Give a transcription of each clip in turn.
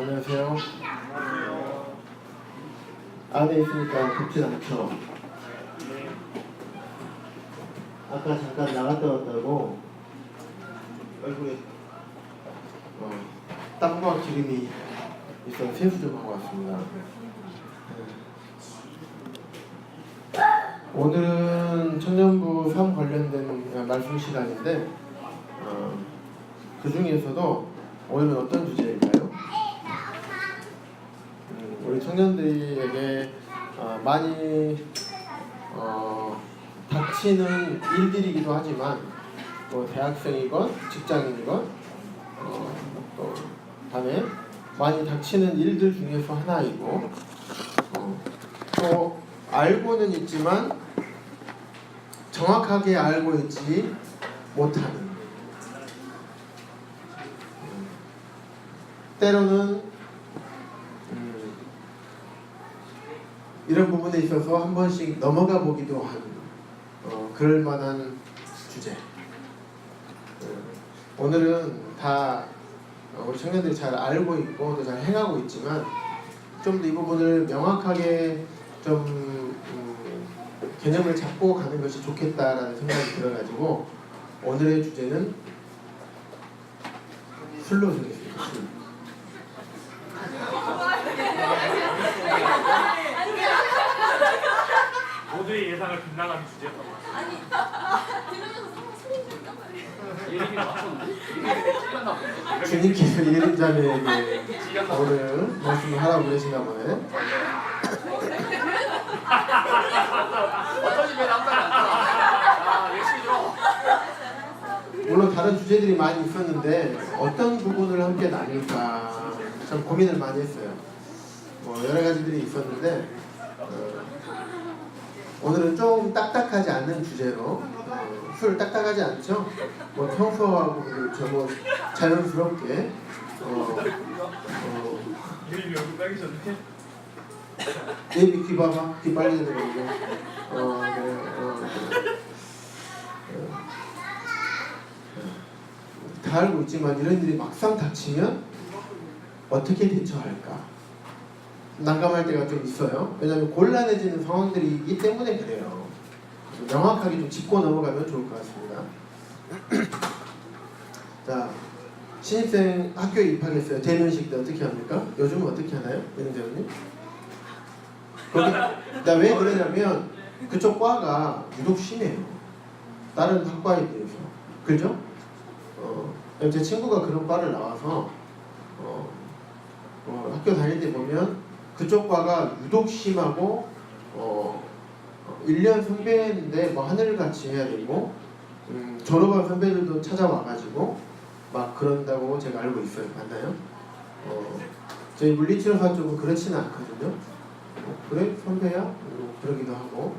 안녕하세요. 안에 있으니까 덥진 않죠? 아까 잠깐 나갔다 왔다고 얼굴에 땀과 기름이 있어서 세수 좀 하고 왔습니다. 오늘은 청년부 3 관련된 말씀 시간인데 그 중에서도 오늘은 어떤 주제일까요? 우리 청년들에게 많이 닥치는 일들이기도 하지만 뭐 대학생이건 직장인이건 또 다음에 많이 닥치는 일들 중에서 하나이고 또 알고는 있지만 정확하게 알고 있지 못하는 때로는 이런 부분에 있어서 한 번씩 넘어가 보기도 한 그럴 만한 주제. 오늘은 다 우리 청년들이 잘 알고 있고 또 잘 행하고 있지만 좀 더 이 부분을 명확하게 좀 개념을 잡고 가는 것이 좋겠다라는 생각이 들어가지고 오늘의 주제는 술로 정했습니다. 술. 모두의 예상을 빗나가는 주제였던 것 같아요. 아니, 들으면서 상황 소리니까 말이에요. 이름이 맞췄는데? 이름이 찔렸나 보네. 주님께서 이른자매에게 오늘 말씀을 하라고 그러시나 보네. 어쩐지 왜 남자가 안 따라. 열심히 들어. 물론 다른 주제들이 많이 있었는데 어떤 부분을 함께 나눌까 참 고민을 많이 했어요. 뭐 여러 가지들이 있었는데 오늘은 좀 딱딱하지 않는 주제로 술 딱딱하지 않죠? 뭐 평소하고 뭐 자연스럽게 이름이 얼굴 빨개졌네. 예비 귀 봐봐. 귀 빨개지는 거고 다 알고 있지만 이런 일이 막상 닥치면 어떻게 대처할까 난감할 때가 좀 있어요. 왜냐하면 곤란해지는 상황들이 있기 때문에 그래요. 명확하게 좀 짚고 넘어가면 좋을 것 같습니다. 자, 신입생 학교에 입학했어요. 대면식 때 어떻게 합니까? 요즘은 어떻게 하나요? 이런재원님? 나 왜 그러냐면 그쪽 과가 유독 심해요. 다른 학과에 비해서. 그죠? 제 친구가 그런 과를 나와서 학교 다닐 때 보면 그쪽 과가 유독 심하고 1년 선배인데 뭐 하늘같이 해야 되고 졸업한 선배들도 찾아와가지고 막 그런다고 제가 알고 있어요. 맞나요? 저희 물리치료사 쪽은 그렇지는 않거든요. 그래? 선배야? 그러기도 하고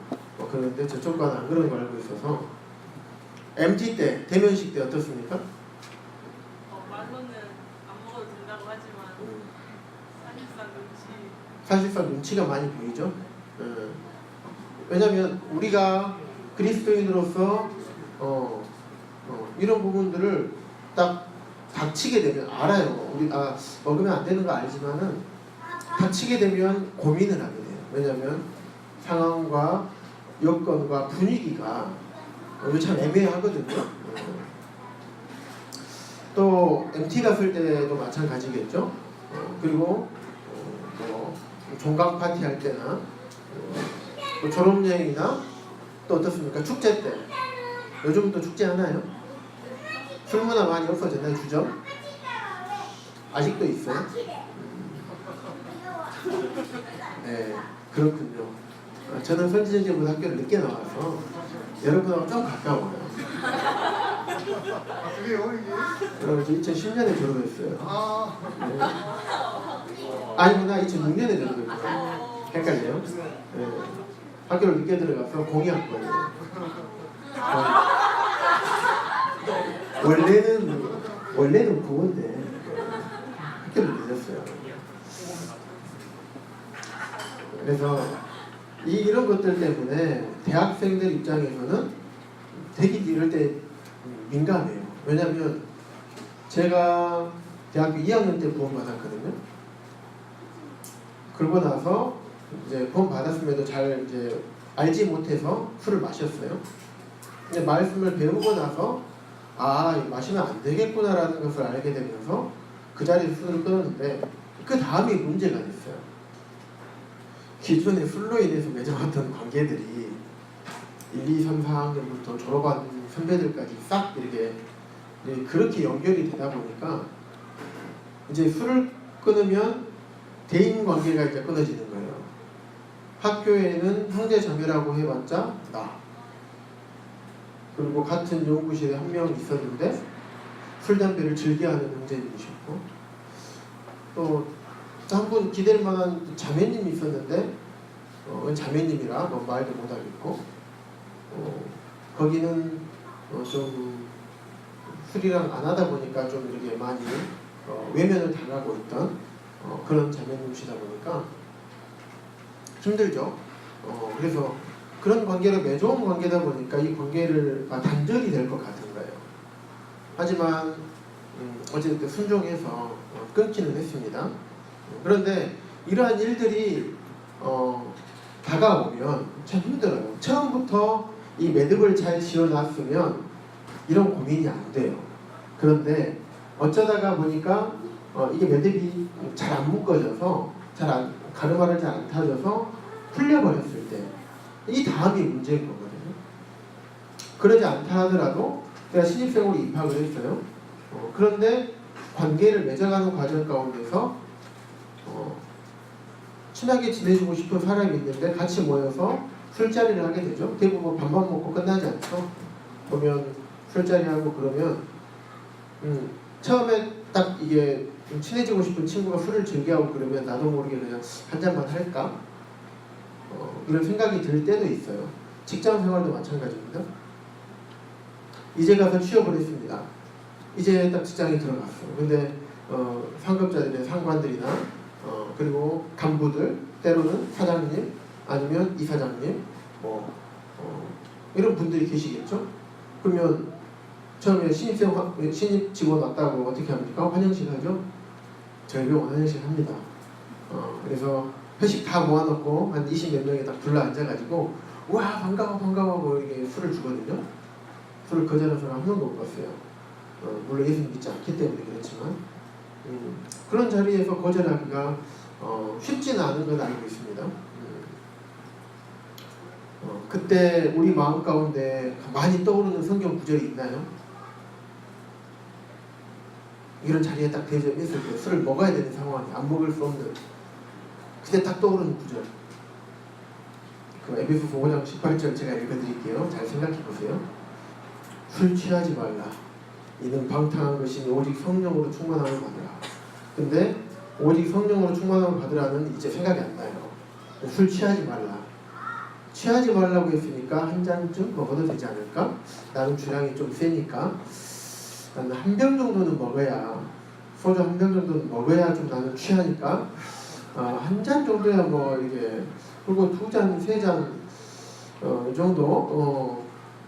그런데 저쪽 과는 안 그런 거 알고 있어서 MT 때, 대면식 때 어떻습니까? 말로는 안 먹어도 된다고 하지만 사실상 눈치가 많이 보이죠. 왜냐하면 우리가 그리스도인으로서 이런 부분들을 딱 닥치게 되면 알아요. 우리가 먹으면 안 되는 거 알지만은 닥치게 되면 고민을 하게 돼요. 왜냐하면 상황과 여건과 분위기가 참 애매하거든요. 또 MT 갔을 때도 마찬가지겠죠. 그리고 뭐 종강 파티 할 때나 또 졸업여행이나 또 어떻습니까? 축제 때 요즘 또 축제 하나요? 술 문화 많이 없어졌나요? 주점? 아직도 있어요? 네, 그렇군요. 저는 선지전제부 학교를 늦게 나와서 여러분하고 좀 가까워요. 그래요 이게? 저 2010년에 졸업했어요. 네. 아니구나 2006년에 졸업했어요. 헷갈려요? 네. 학교를 늦게 들어가서 공이학번이에요. 원래는 9인데 학교를 늦었어요. 그래서 이런 것들 때문에 대학생들 입장에서는 되게 이럴 때 민감해요. 왜냐하면 제가 대학교 2학년 때 구원받았거든요. 그러고 나서 이제 구원 받았음에도 잘 이제 알지 못해서 술을 마셨어요. 근데 말씀을 배우고 나서 마시면 안 되겠구나라는 것을 알게 되면서 그 자리에서 술을 끊었는데 그 다음이 문제가 됐어요. 기존에 술로 인해서 맺어왔던 관계들이 1, 2, 3, 4학년부터 졸업한 선배들까지 싹 이렇게 그렇게 연결이 되다 보니까 이제 술을 끊으면 대인 관계가 이제 끊어지는 거예요. 학교에는 형제 자매라고 해봤자 나, 그리고 같은 연구실에 한 명 있었는데 술 담배를 즐겨하는 형제님이셨고, 또 한 분 기댈 만한 자매님이 있었는데 자매님이라 말도 못하겠고, 거기는 좀 술이랑 안 하다 보니까 좀 이렇게 많이 외면을 당하고 있던 그런 자매님이시다 보니까 힘들죠. 그래서 그런 관계를 맺어온 관계다 보니까 이 관계를 단절이 될 것 같은 거예요. 하지만 어쨌든 순종해서 끊기는 했습니다. 그런데 이러한 일들이 다가오면 참 힘들어요. 처음부터 이 매듭을 잘 지어놨으면 이런 고민이 안 돼요. 그런데 어쩌다가 보니까 이게 매듭이 잘 안 묶어져서 가르마를 잘 안 타져서 풀려버렸을 때 이 다음이 문제인 거거든요. 그러지 않다 하더라도 제가 신입생으로 입학을 했어요. 그런데 관계를 맺어가는 과정 가운데서 친하게 지내주고 싶은 사람이 있는데 같이 모여서 술자리를 하게 되죠. 대부분 밥만 먹고 끝나지 않죠. 보면 술자리하고 그러면 처음에 딱 이게 좀 친해지고 싶은 친구가 술을 즐겨하고 그러면 나도 모르게 그냥 한 잔만 할까? 이런 생각이 들 때도 있어요. 직장 생활도 마찬가지입니다. 이제 가서 취업을 했습니다. 이제 딱 직장에 들어갔어요. 근데 상급자들의 상관들이나 그리고 간부들, 때로는 사장님 아니면 이사장님 이런 분들이 계시겠죠. 그러면 처음에 신입 직원 왔다고 어떻게 합니까? 환영식 하죠. 저희 병원 환영식 합니다. 그래서 회식 다 모아놓고 한 20몇 명이 딱 둘러 앉아가지고 와 반가워 뭐 이렇게 술을 주거든요. 술을 거절한 사람 한 명도 못 봤어요. 물론 예수님 믿지 않기 때문에 그렇지만 그런 자리에서 거절하기가 쉽지는 않은 건 알고 있습니다. 그때 우리 마음 가운데 많이 떠오르는 성경 구절이 있나요? 이런 자리에 딱 대접했을 때 술을 먹어야 되는 상황이 안 먹을 수 없는 그때 딱 떠오르는 구절, 그 에베소서 5장 18절 제가 읽어드릴게요. 잘 생각해보세요. 술 취하지 말라. 이는 방탕한 것이니 오직 성령으로 충만함을 받으라. 근데 오직 성령으로 충만함을 받으라는 이제 생각이 안 나요. 술 취하지 말라. 취하지 말라고 했으니까 한 잔쯤 먹어도 되지 않을까? 나는 주량이 좀 세니까 나는 한 병 정도는 먹어야, 소주 한 병 정도는 먹어야 좀 나는 취하니까 한 잔 정도야 뭐 이게, 그리고 두 잔, 세 잔 이 정도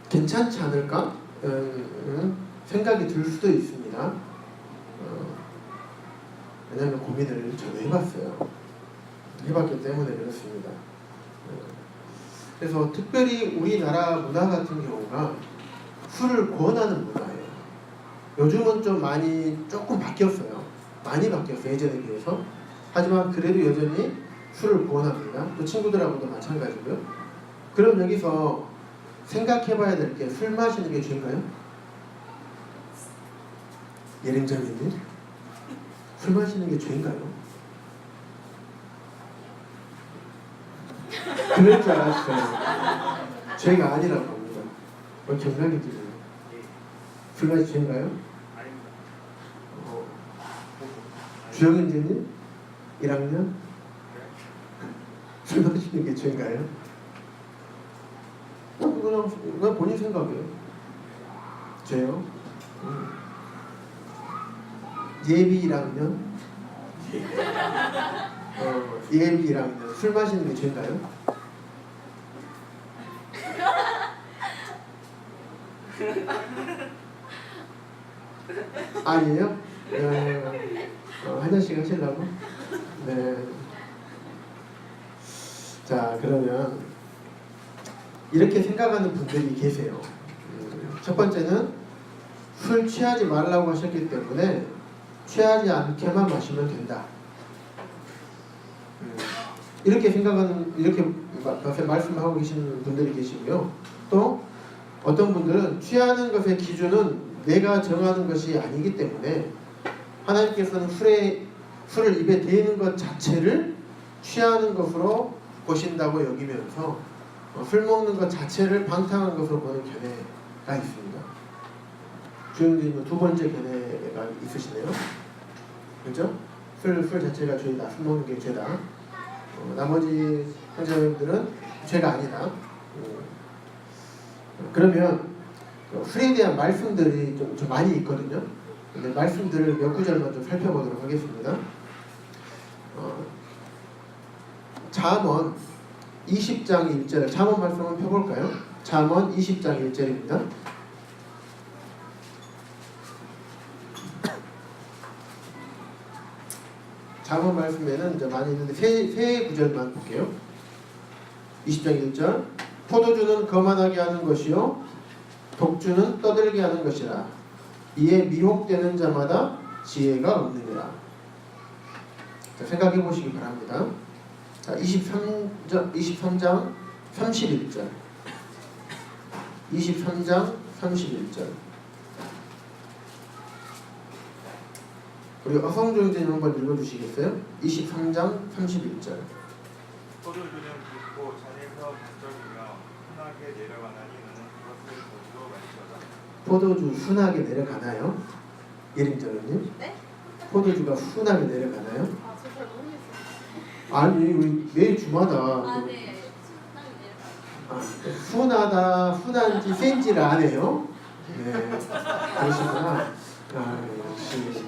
괜찮지 않을까? 생각이 들 수도 있습니다. 왜냐하면 고민을 저도 해봤어요. 해봤기 때문에 그렇습니다. 그래서 특별히 우리나라 문화 같은 경우가 술을 권하는 문화예요. 요즘은 좀 많이 조금 바뀌었어요. 많이 바뀌었어요. 예전에 비해서. 하지만 그래도 여전히 술을 권합니다. 또 친구들하고도 마찬가지고요. 그럼 여기서 생각해봐야 될 게 술 마시는 게 죄인가요? 예림장님, 술 마시는 게 죄인가요? 그럴 줄 알았어요. 죄가 아니라고 합니다. 경각이 들려요. 술 마시 죄인가요? 아닙니다. 주영현재님 1학년 술 마시는 게 죄인가요? 그냥 본인 생각이에요. 죄요? 예비 1학년 예비 1학년 술 마시는 게 죄인가요? 아니에요? 한 잔씩 하시려고? 네. 자, 그러면 이렇게 생각하는 분들이 계세요. 첫 번째는 술 취하지 말라고 하셨기 때문에 취하지 않게만 마시면 된다. 이렇게 생각하는, 이렇게 말씀하고 계시는 분들이 계시고요. 또 어떤 분들은 취하는 것의 기준은 내가 정하는 것이 아니기 때문에 하나님께서는 술을 입에 대는 것 자체를 취하는 것으로 보신다고 여기면서 술 먹는 것 자체를 방탕한 것으로 보는 견해가 있습니다. 주영진은 두 번째 견해가 있으시네요. 그렇죠? 술 자체가 죄다. 술 먹는 게 죄다. 나머지 형제님들은 죄가 아니다. 그러면 술에 대한 말씀들이 좀 많이 있거든요. 근데 말씀들을 몇 구절만 좀 살펴보도록 하겠습니다. 잠언 20장 1절, 잠언 말씀 한번 펴볼까요? 잠언 20장 1절입니다. 잠언 말씀에는 이제 많이 있는데 세 구절만 볼게요. 20장 1절, 포도주는 거만하게 하는 것이요 독주는 떠들게 하는 것이라. 이에 미혹되는 자마다 지혜가 없느니라. 자, 생각해 보시기 바랍니다. 자, 23장 31절. 23장 31절. 우리 어성조인님 한번 읽어주시겠어요? 23장 31절. 포도주는 붓고 잔에서 번쩍이며 흔하게 내려가나니 너는 그것을 보지도 말지어다. 포도주 순하게 내려가나요? 예림자님? 네? 포도주가 순하게 내려가나요? 아, 저 잘 모르겠어요. 아니, 우리 매일 주마다 아, 네. 신나게 내려가요. 순하다, 순한지 센지를 안 해요? 네, 그러시구나. 역시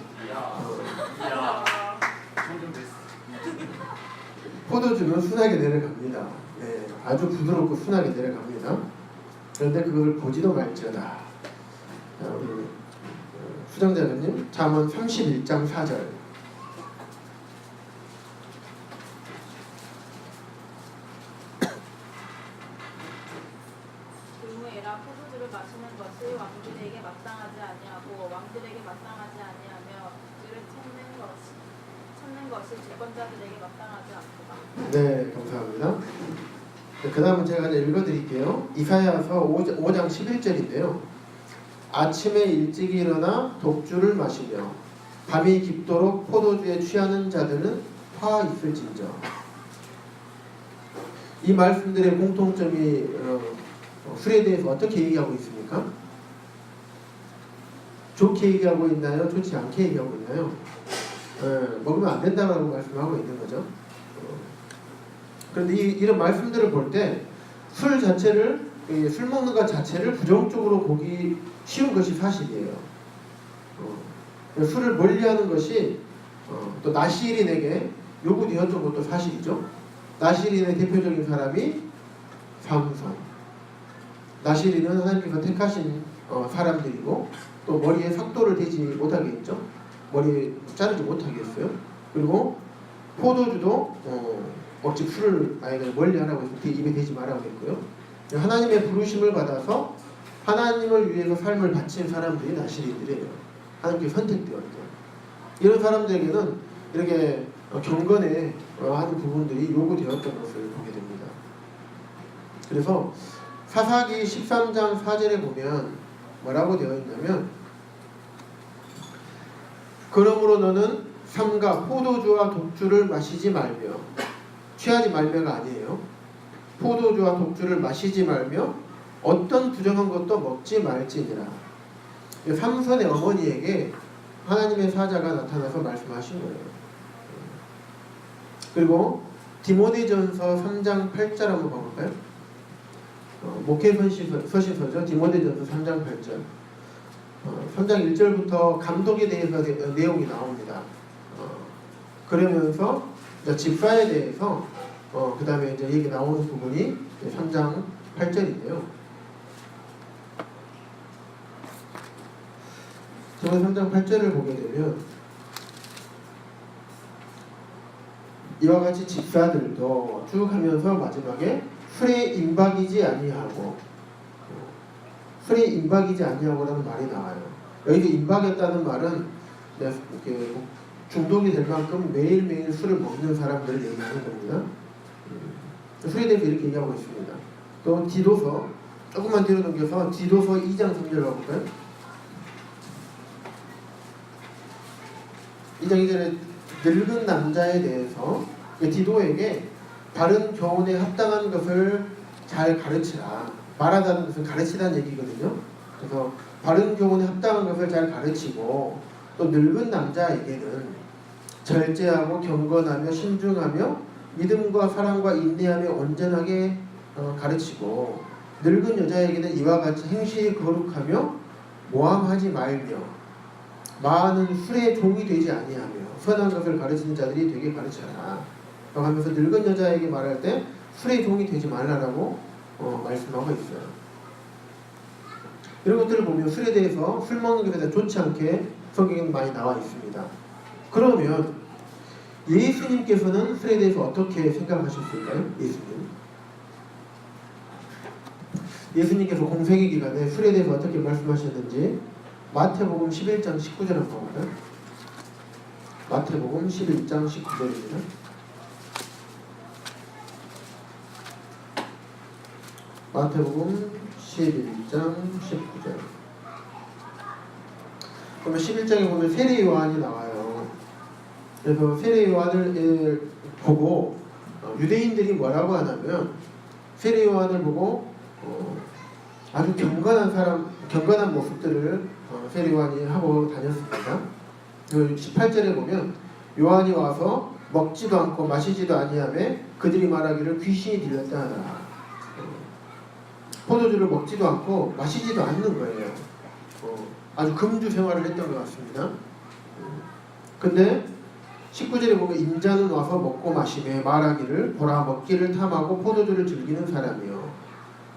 포도주는 순하게 내려갑니다. 네, 아주 부드럽고 순하게 내려갑니다. 그런데 그걸 보지도 말지어다. 자, 우리 수정자님, 잠언 31장 4절. 의무이라 포도주를 마시는 것이 왕들에게 마땅하지 아니하고 왕들에게 마땅하지 아니하며 주를 찾는 것이 주권자들에게 마땅하지 않도다. 네, 감사합니다. 그 다음은 제가 이제 읽어드릴게요. 이사야서 5장 11절인데요. 아침에 일찍 일어나 독주를 마시며 밤이 깊도록 포도주에 취하는 자들은 화 있을진저. 이 말씀들의 공통점이 술에 대해서 어떻게 얘기하고 있습니까? 좋게 얘기하고 있나요? 좋지 않게 얘기하고 있나요? 먹으면 안 된다라고 말씀하고 있는 거죠. 그런데 이런 말씀들을 볼 때 술 자체를, 술 먹는 것 자체를 부정적으로 보기 쉬운 것이 사실이에요. 술을 멀리하는 것이 또 나시린에게 요구되었던 것도 사실이죠. 나시린의 대표적인 사람이 삼손. 나시린은 하나님께서 택하신 사람들이고 또 머리에 삭도를 대지 못하게 했죠. 머리 자르지 못하게 했어요. 그리고 포도주도 어찌 술을 아예 멀리하라고 해서 입에 대지 말라고 했고요. 하나님의 부르심을 받아서 하나님을 위해서 삶을 바친 사람들이 나시린들이에요. 하나님께 선택되었죠. 이런 사람들에게는 이렇게 경건에 하는 부분들이 요구되었던 것을 보게 됩니다. 그래서 사사기 13장 4절에 보면 뭐라고 되어 있냐면, 그러므로 너는 삼가 포도주와 독주를 마시지 말며, 취하지 말며가 아니에요. 포도주와 독주를 마시지 말며 어떤 부정한 것도 먹지 말지니라. 삼손의 어머니에게 하나님의 사자가 나타나서 말씀하신 거예요. 그리고 디모데전서 3장 8절 한번 봐볼까요? 목회서신서죠. 디모데전서 3장 8절. 3장 1절부터 감독에 대해서 내용이 나옵니다. 그러면서 집사에 대해서 그 다음에 이제 얘기 나오는 부분이 3장 8절인데요. 저는 3장 8절을 보게 되면 이와 같이 집사들도 쭉 하면서 마지막에 술에 임박이지 아니하고 술에 임박이지 아니하고라는 말이 나와요. 여기서 임박했다는 말은 이렇게 중독이 될 만큼 매일매일 술을 먹는 사람들을 얘기하는 겁니다. 술에 대해서 이렇게 얘기하고 있습니다. 또 디도서 조금만 뒤로 넘겨서 디도서 2장 3절 가볼까요? 2장 2절에 늙은 남자에 대해서 디도에게 바른 교훈에 합당한 것을 잘 가르치라. 말하다는 것은 가르치다는 얘기거든요. 그래서 바른 교훈에 합당한 것을 잘 가르치고 또 늙은 남자에게는 절제하고 경건하며 신중하며 믿음과 사랑과 인내하며 온전하게 가르치고 늙은 여자에게는 이와 같이 행실이 거룩하며 모함하지 말며 많은 술의 종이 되지 아니하며 선한 것을 가르치는 자들이 되게 가르쳐라. 하면서 늙은 여자에게 말할 때 술의 종이 되지 말라라고 말씀하고 있어요. 이런 것들을 보면 술에 대해서 술 먹는 것에 대해서 좋지 않게 성경에는 많이 나와 있습니다. 그러면 예수님께서는 술에 대해서 어떻게 생각하셨을까요? 예수님께서 공생의 기간에 술에 대해서 어떻게 말씀하셨는지 마태복음 11장 19절 한번 볼까요? 마태복음 11장 19절입니다. 마태복음 11장 19절. 그러면 11장에 보면 세례 요한이 나와요. 그래서 세례 요한을 보고 유대인들이 뭐라고 하냐면 세례 요한을 보고 아주 경건한 모습들을 세례 요한이 하고 다녔습니다. 18절에 보면 요한이 와서 먹지도 않고 마시지도 아니하며 그들이 말하기를 귀신이 들렸다 하더라. 포도주를 먹지도 않고 마시지도 않는 거예요. 아주 금주 생활을 했던 것 같습니다. 근데 19절에 보면 인자는 와서 먹고 마시며 말하기를 보라 먹기를 탐하고 포도주를 즐기는 사람이요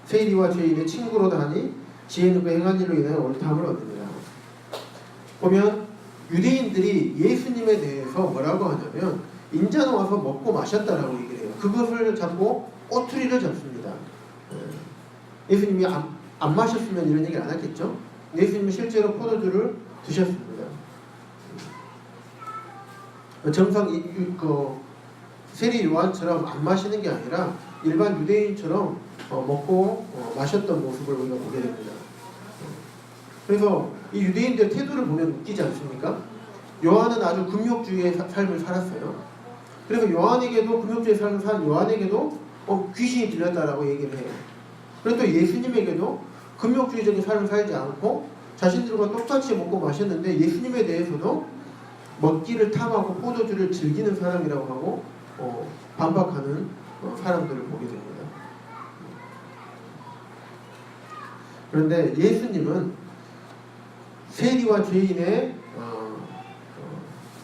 세리와 죄인의 친구로 다니 지혜는 그 행한 일로 인하여 옳다함을 얻느니라. 보면 유대인들이 예수님에 대해서 뭐라고 하냐면 인자는 와서 먹고 마셨다라고 얘기를 해요. 그것을 잡고 꼬투리를 잡습니다. 예수님이 안 마셨으면 이런 얘기 안 했겠죠. 예수님이 실제로 포도주를 드셨습니다. 정상 세리 요한처럼 안 마시는 게 아니라 일반 유대인처럼 먹고 마셨던 모습을 우리가 보게 됩니다. 그래서 이 유대인들의 태도를 보면 웃기지 않습니까? 요한은 아주 금욕주의의 삶을 살았어요. 그래서 요한에게도 금욕주의의 삶을 산 요한에게도 귀신이 들렸다라고 얘기를 해요. 그리고 또 예수님에게도 금욕주의적인 삶을 살지 않고 자신들과 똑같이 먹고 마셨는데 예수님에 대해서도 먹기를 탐하고 포도주를 즐기는 사람이라고 하고 반박하는 사람들을 보게 됩니다. 그런데 예수님은 세리와 죄인의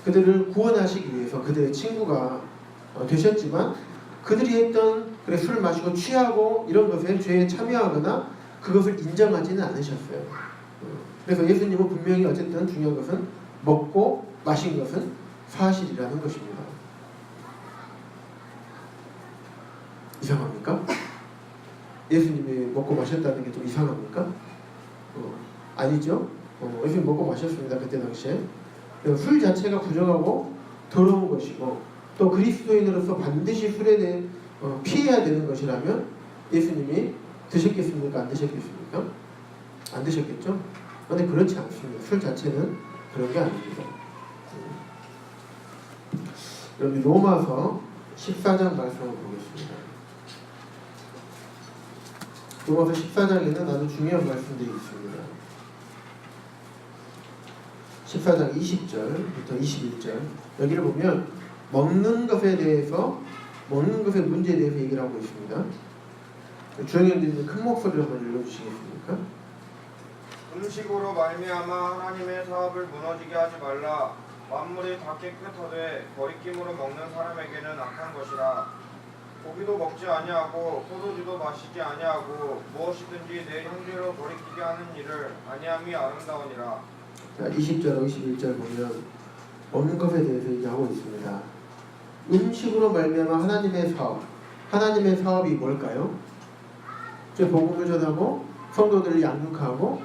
그들을 구원하시기 위해서 그들의 친구가 되셨지만 그들이 했던 술 마시고 취하고 이런 것에 죄에 참여하거나 그것을 인정하지는 않으셨어요. 그래서 예수님은 분명히 어쨌든 중요한 것은 먹고 마신 것은 사실이라는 것입니다. 이상합니까? 예수님이 먹고 마셨다는 게 좀 이상합니까? 아니죠. 예수님 먹고 마셨습니다. 그때 당시에. 술 자체가 부정하고 더러운 것이고 또 그리스도인으로서 반드시 술에 대해 피해야 되는 것이라면 예수님이 드셨겠습니까? 안 드셨겠습니까? 안 드셨겠죠? 그런데 그렇지 않습니다. 술 자체는 그런 게 아닙니다. 여러분 로마서 14장 말씀을 보겠습니다. 로마서 14장에는 아주 중요한 말씀들이 있습니다. 14장 20절부터 21절 여기를 보면 먹는 것에 대해서 먹는 것의 문제에 대해서 얘기를 하고 있습니다. 주영현님 큰 목소리로 한번 읽어주시겠습니까? 음식으로 말미암아 하나님의 사업을 무너지게 하지 말라. 만물이 다 깨끗하되 거리낌으로 먹는 사람에게는 악한 것이라. 고기도 먹지 아니하고 포도주도 마시지 아니하고 무엇이든지 내 형제로 거리끼게 하는 일을 아니함이 아름다우니라. 자, 20절하고 21절 보면 먹는 것에 대해서 얘기하고 있습니다. 음식으로 말미암아 하나님의 사업. 하나님의 사업이 뭘까요? 제 복음을 전하고 성도들을 양육하고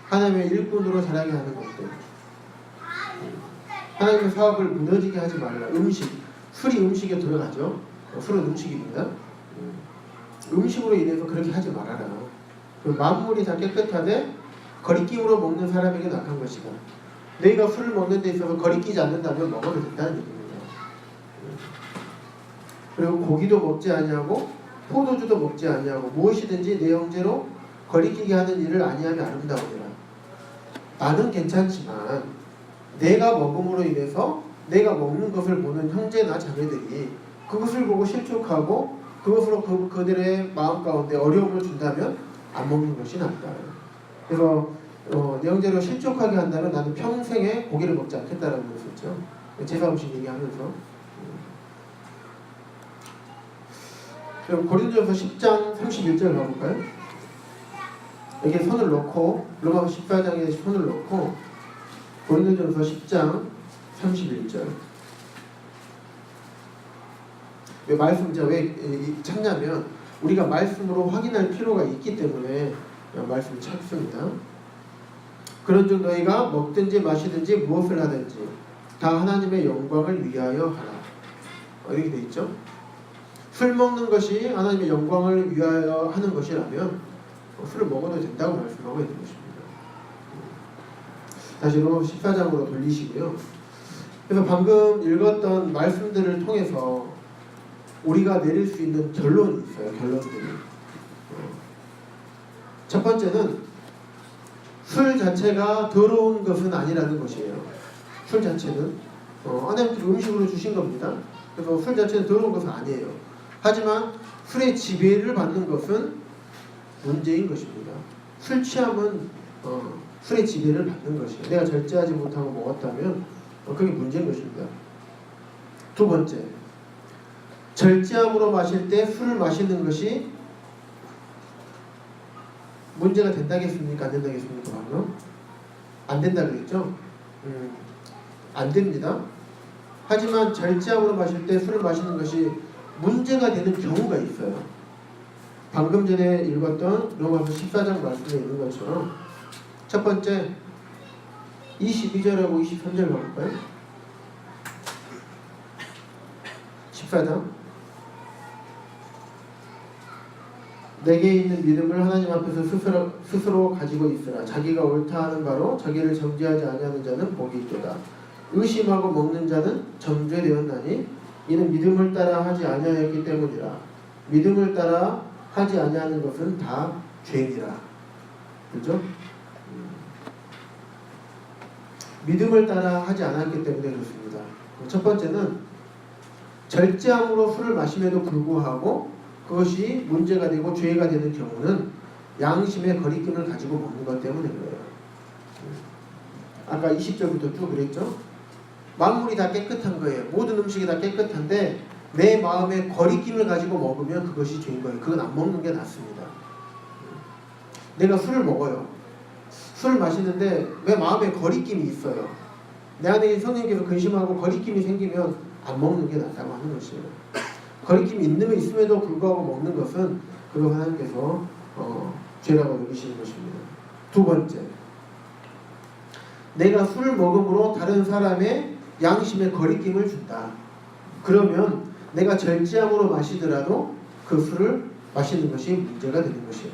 하나님의 일꾼으로 자라게 하는 것들. 하나님의 사업을 무너지게 하지 말라. 음식, 술이 음식에 들어가죠. 술은 음식입니다. 음식으로 인해서 그렇게 하지 말아라. 만물이 다 깨끗하되 거리낌으로 먹는 사람에게 악한 것이다. 너희가 술을 먹는 데 있어서 거리끼지 않는다면 먹어도 된다는 얘기입니다. 그리고 고기도 먹지 아니하고 포도주도 먹지 아니하고 무엇이든지 내 형제로 거리끼게 하는 일을 아니하면 아름다우니라. 나는 괜찮지만 내가 먹음으로 인해서 내가 먹는 것을 보는 형제나 자매들이 그것을 보고 실족하고 그것으로 그들의 마음 가운데 어려움을 준다면 안 먹는 것이 낫다. 그래서 내 형제로 실족하게 한다면 나는 평생에 고기를 먹지 않겠다라고 했었죠. 제사 음식 얘기하면서. 그럼 고린도전서 10장 31절 가볼까요? 여기에 손을 놓고 로마서 14장에 손을 놓고 고린도전서 10장 31절. 왜 말씀 제가 왜 찾냐면 우리가 말씀으로 확인할 필요가 있기 때문에 말씀을 찾습니다. 그런즉 너희가 먹든지 마시든지 무엇을 하든지 다 하나님의 영광을 위하여 하라. 이렇게 돼 있죠. 술 먹는 것이 하나님의 영광을 위하여 하는 것이라면 술을 먹어도 된다고 말씀하고 있는 것입니다. 다시 로마서 14장으로 돌리시고요. 그래서 방금 읽었던 말씀들을 통해서 우리가 내릴 수 있는 결론이 있어요. 결론들이. 첫 번째는 술 자체가 더러운 것은 아니라는 것이에요. 술 자체는 하나님께서 음식으로 주신 겁니다. 그래서 술 자체는 더러운 것은 아니에요. 하지만 술의 지배를 받는 것은 문제인 것입니다. 술 취함은 술의 지배를 받는 것이에요. 내가 절제하지 못하고 먹었다면 그게 문제인 것입니다. 두 번째, 절제함으로 마실 때 술을 마시는 것이 문제가 된다겠습니까? 안 된다겠습니까? 방금? 안 된다 그랬죠? 안 됩니다. 하지만 절제함으로 마실 때 술을 마시는 것이 문제가 되는 경우가 있어요. 방금 전에 읽었던 로마서 14장 말씀에 있는 것처럼 첫 번째 22절하고 23절 가볼까요? 14장 내게 있는 믿음을 하나님 앞에서 스스로 가지고 있으라. 자기가 옳다 하는 바로 자기를 정죄하지 아니하는 자는 복이 있도다. 의심하고 먹는 자는 정죄되었나니 이는 믿음을 따라 하지 아니하였기 때문이라. 믿음을 따라 하지 아니하는 것은 다 죄니라. 그렇죠? 믿음을 따라 하지 않았기 때문에 그렇습니다. 첫 번째는 절제함으로 술을 마심에도 불구하고 그것이 문제가 되고 죄가 되는 경우는 양심의 거리낌을 가지고 먹는 것 때문에 그래요. 아까 20절부터 쭉 그랬죠? 만물이 다 깨끗한 거예요. 모든 음식이 다 깨끗한데 내 마음에 거리낌을 가지고 먹으면 그것이 죄인 거예요. 그건 안 먹는 게 낫습니다. 내가 술을 먹어요. 술을 마시는데 내 마음에 거리낌이 있어요. 내 안에 성령께서 근심하고 거리낌이 생기면 안 먹는 게 낫다고 하는 것이에요. 거리낌이 있음에도 불구하고 먹는 것은 그거 하나님께서 죄라고 여기시는 것입니다. 두 번째, 내가 술을 먹음으로 다른 사람의 양심에 거리낌을 준다. 그러면 내가 절제함으로 마시더라도 그 술을 마시는 것이 문제가 되는 것이에요.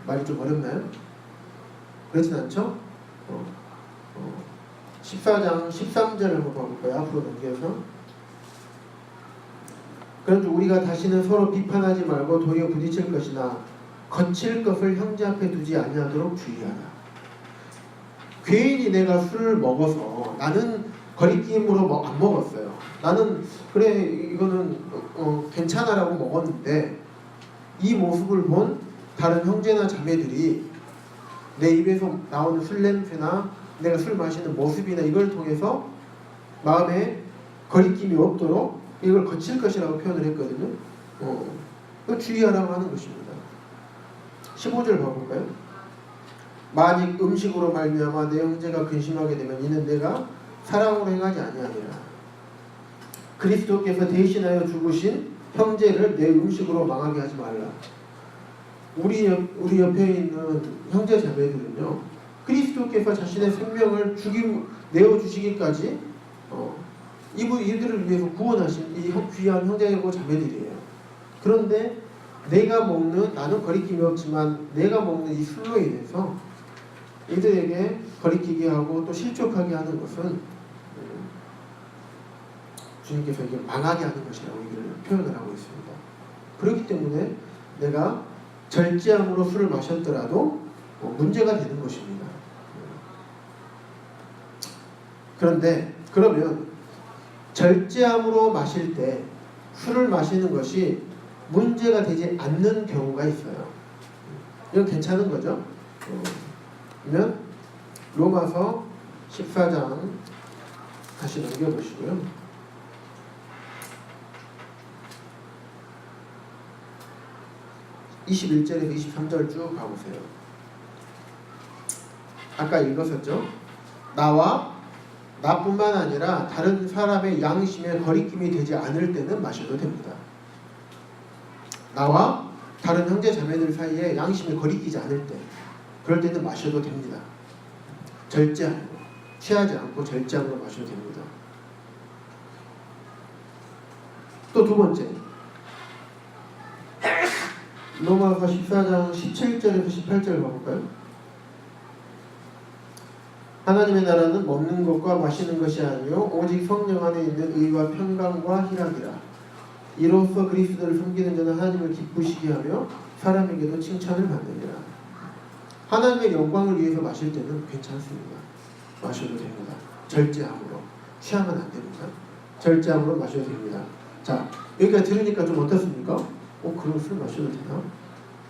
말이 좀 어렵나요? 그렇진 않죠? 14장 13절 한번 봐볼까요? 앞으로 넘겨서. 그런데 우리가 다시는 서로 비판하지 말고 도리어 부딪힐 것이나 거칠 것을 형제 앞에 두지 아니하도록 주의하라. 괜히 내가 술을 먹어서 나는 거리낌으로 안 먹었어요. 나는 그래 이거는 괜찮아라고 먹었는데 이 모습을 본 다른 형제나 자매들이 내 입에서 나오는 술 냄새나 내가 술 마시는 모습이나 이걸 통해서 마음에 거리낌이 없도록 이걸 거칠 것이라고 표현을 했거든요. 주의하라고 하는 것입니다. 15절 봐볼까요? 만일 음식으로 말미암아 내 형제가 근심하게 되면 이는 내가 사랑으로 행하지 아니하니라. 그리스도께서 대신하여 죽으신 형제를 내 음식으로 망하게 하지 말라. 우리 옆에 있는 형제 자매들은요, 그리스도께서 자신의 생명을 내어주시기까지 이들을 위해서 구원하신 이 귀한 형제고 자매들이에요. 그런데 나는 거리낌이 없지만 내가 먹는 이 술로 인해서 이들에게 거리끼게 하고 또 실족하게 하는 것은 주님께서 이게 망하게 하는 것이라고 이걸 표현을 하고 있습니다. 그렇기 때문에 내가 절제함으로 술을 마셨더라도 문제가 되는 것입니다. 그런데 그러면 절제함으로 마실 때 술을 마시는 것이 문제가 되지 않는 경우가 있어요. 이건 괜찮은 거죠? 그러면 로마서 14장 다시 넘겨보시고요. 21절에서 23절 쭉 가보세요. 아까 읽었었죠? 나뿐만 아니라 다른 사람의 양심에 거리낌이 되지 않을 때는 마셔도 됩니다. 나와 다른 형제 자매들 사이에 양심이 거리끼지 않을 때, 그럴 때는 마셔도 됩니다. 절제하고 취하지 않고 절제함으로 마셔도 됩니다. 또 두 번째, 로마서 14장 17절에서 18절 가볼까요? 하나님의 나라는 먹는 것과 마시는 것이 아니요 오직 성령 안에 있는 의와 평강과 희락이라. 이로써 그리스도를 섬기는 자는 하나님을 기쁘시게 하며 사람에게도 칭찬을 받느니라. 하나님의 영광을 위해서 마실 때는 괜찮습니다. 마셔도 됩니다. 절제함으로. 취하면 안 됩니다. 절제함으로 마셔도 됩니다. 자, 여기까지 들으니까 좀 어떻습니까? 그럼 술 마셔도 되나?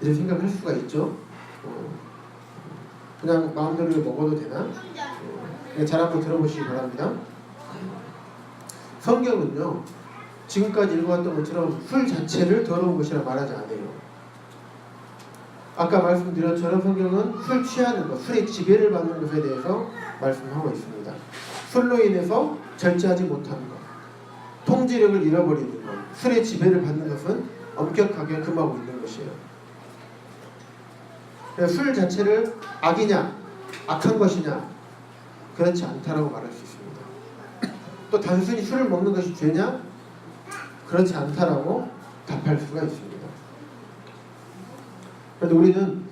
이런 생각할 수가 있죠. 그냥 마음대로 먹어도 되나? 잘 한번 들어보시기 바랍니다. 성경은요, 지금까지 읽어왔던 것처럼 술 자체를 더러운 것이라 말하지 않아요. 아까 말씀드린 것처럼 성경은 술 취하는 것, 술의 지배를 받는 것에 대해서 말씀하고 있습니다. 술로 인해서 절제하지 못하는 것, 통제력을 잃어버리는 것, 술의 지배를 받는 것은 엄격하게 금하고 있는 것이에요. 술 자체를 악이냐, 악한 것이냐, 그렇지 않다라고 말할 수 있습니다. 또 단순히 술을 먹는 것이 죄냐, 그렇지 않다라고 답할 수가 있습니다. 그런데 우리는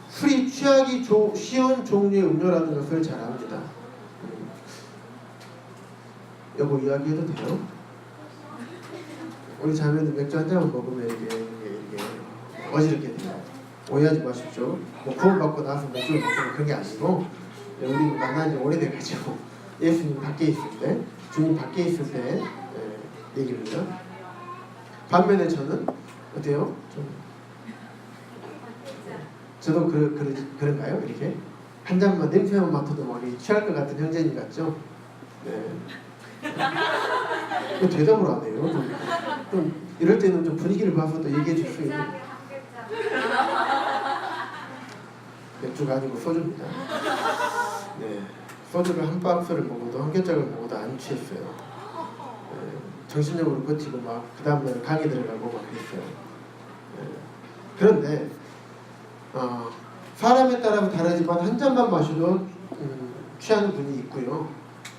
술이 취하기 쉬운 종류의 음료라는 것을 잘 압니다. 여보 이야기해도 돼요? 우리 자매는 맥주 한 잔만 먹으면 이게 어지럽게 돼요. 오해하지 마십시오. 구원받고 나서 맥주를 먹으면 그런 게 아니고, 우리 만난 지 오래돼가지고 예수님 밖에 있을 때, 주님 밖에 있을 때 얘기입니다. 반면에 저는 어때요? 저도 그런가요? 이렇게 한 잔만 냄새만 맡아도 막 취할 것 같은 형제님 같죠? 네. 대답을 안 해요. 좀 이럴 때는 좀 분위기를 봐서 또 얘기해 줄 수 있는. 맥주가 아니고 소주입니다. 네, 소주를 한 박스를 먹어도 한 겹짝을 먹어도 안 취했어요. 네, 정신력으로 버티고 막 그 다음날 강의 들어가고 막 그랬어요. 네, 그런데 사람에 따라서 다르지만 한 잔만 마셔도 취하는 분이 있고요.